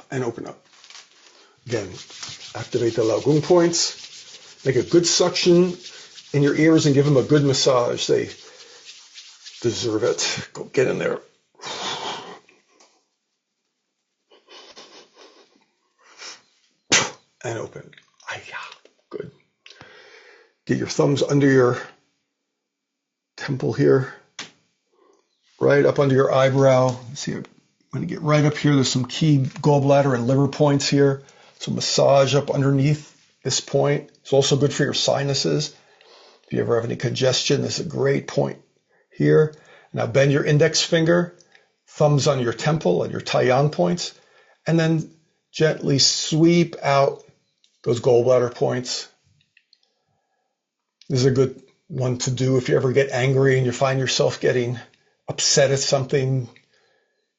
And open up. Again, activate the Lagung points. Make a good suction in your ears and give them a good massage. They deserve it. Go get in there. And open. Good. Get your thumbs under your temple here. Right up under your eyebrow. See a I'm going to get right up here. There's some key gallbladder and liver points here. So massage up underneath this point. It's also good for your sinuses. If you ever have any congestion, this is a great point here. Now bend your index finger, thumbs on your temple and your taiyang points, and then gently sweep out those gallbladder points. This is a good one to do if you ever get angry and you find yourself getting upset at something.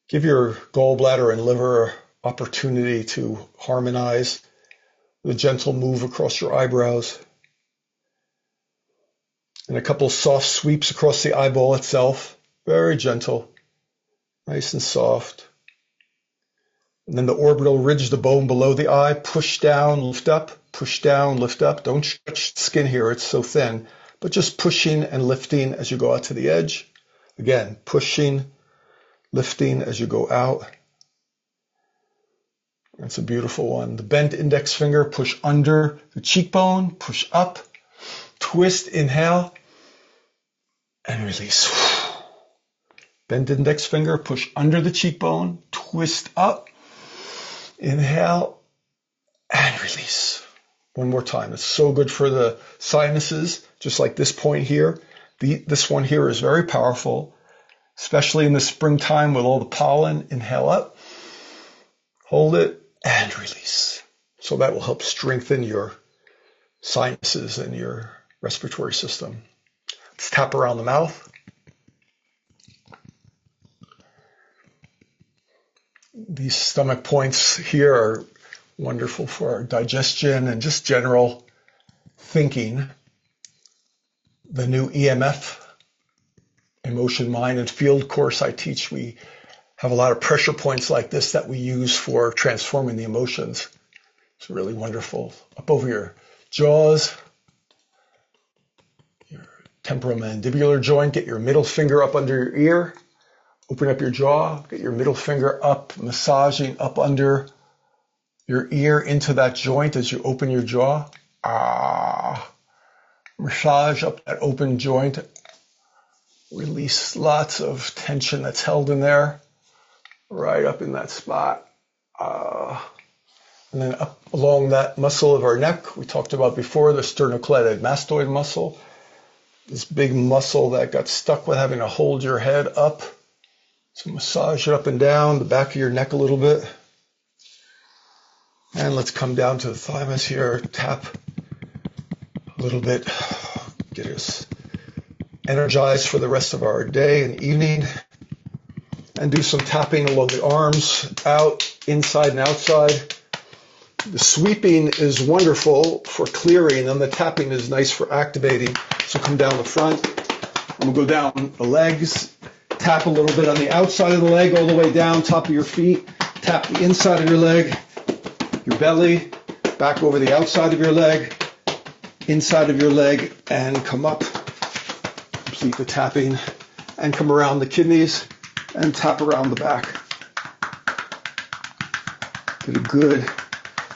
Give your gallbladder and liver an opportunity to harmonize with a gentle move across your eyebrows. And a couple soft sweeps across the eyeball itself. Very gentle, nice and soft. And then the orbital ridge, the bone below the eye, push down, lift up, push down, lift up. Don't stretch the skin here, it's so thin. But just pushing and lifting as you go out to the edge. Again, pushing, lifting as you go out. That's a beautiful one. The bent index finger, push under the cheekbone, push up, twist, inhale, and release. Bent index finger, push under the cheekbone, twist up, inhale, and release. One more time. It's so good for the sinuses, just like this point here. This one here is very powerful, especially in the springtime with all the pollen. Inhale up, hold it, and release. So that will help strengthen your sinuses and your respiratory system. Let's tap around the mouth. These stomach points here are wonderful for our digestion and just general thinking. The new EMF, Emotion, Mind, and Field course I teach, we have a lot of pressure points like this that we use for transforming the emotions. It's really wonderful. Up over your jaws, your temporomandibular joint, get your middle finger up under your ear, open up your jaw, get your middle finger up, massaging up under your ear into that joint as you open your jaw. Massage up that open joint. Release lots of tension that's held in there, right up in that spot. And then up along that muscle of our neck, we talked about before, the sternocleidomastoid mastoid muscle. This big muscle that got stuck with having to hold your head up. So massage it up and down, the back of your neck a little bit. And let's come down to the thymus here, tap a little bit, get us energized for the rest of our day and evening. And do some tapping along the arms, out, inside and outside. The sweeping is wonderful for clearing, and the tapping is nice for activating. So come down the front, and we'll go down the legs, tap a little bit on the outside of the leg, all the way down, top of your feet, tap the inside of your leg, your belly, back over the outside of your leg, inside of your leg, and come up, complete the tapping, and come around the kidneys, and tap around the back. Get a good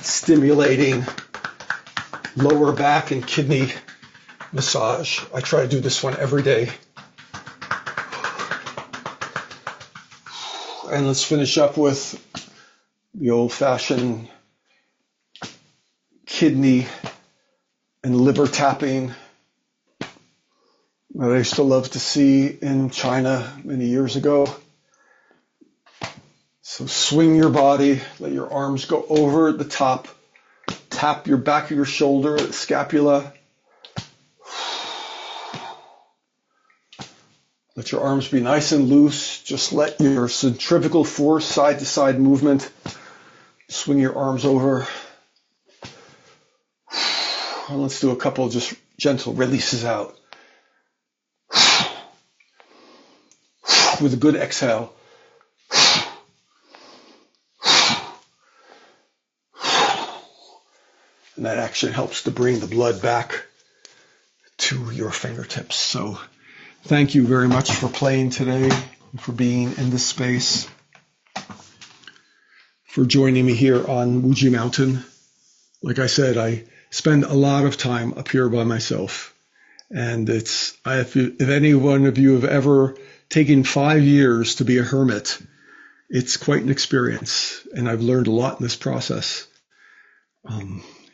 stimulating lower back and kidney massage. I try to do this one every day. And let's finish up with the old-fashioned kidney and liver tapping that I used to love to see in China many years ago. So swing your body, let your arms go over the top, tap your back of your shoulder, the scapula. Let your arms be nice and loose. Just let your centrifugal force, side to side movement, swing your arms over. And let's do a couple just gentle releases out. With a good exhale. And that action helps to bring the blood back to your fingertips. So thank you very much for playing today, for being in this space, for joining me here on Wuji Mountain. Like I said, I spend a lot of time up here by myself. And if any one of you have ever taken 5 years to be a hermit it's quite an experience, and I've learned a lot in this process.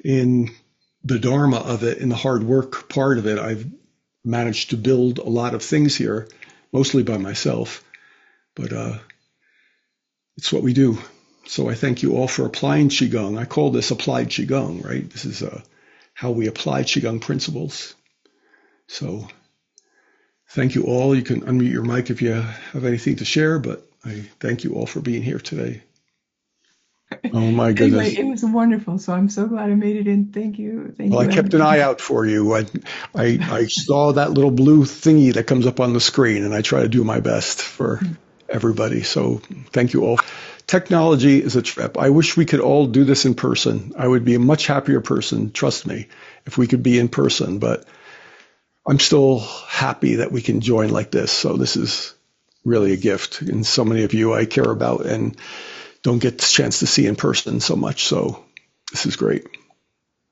In the Dharma of it, in the hard work part of it, I've managed to build a lot of things here, mostly by myself, but it's what we do. So I thank you all for applying Qigong. I call this applied Qigong, right? This is how we apply Qigong principles. So thank you all. You can unmute your mic if you have anything to share, but I thank you all for being here today. Oh my goodness. Anyway, it was wonderful. So I'm so glad I made it in. Thank you. Thank you. Well, I kept an eye out for you. I saw that little blue thingy that comes up on the screen, and I try to do my best for everybody. So thank you all. Technology is a trip. I wish we could all do this in person. I would be a much happier person, trust me, if we could be in person. But I'm still happy that we can join like this. So this is really a gift. And so many of you I care about and don't get the chance to see in person so much. So this is great.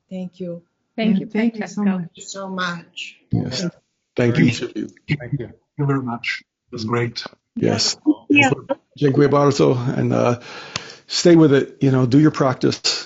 Thank you. Thank you. Thank you so much. Thank you so much. Yes. Thank you, each of you. Thank you. Thank you very much. It was great. Yes. Yeah. Dziękuję bardzo. And stay with it. Do your practice.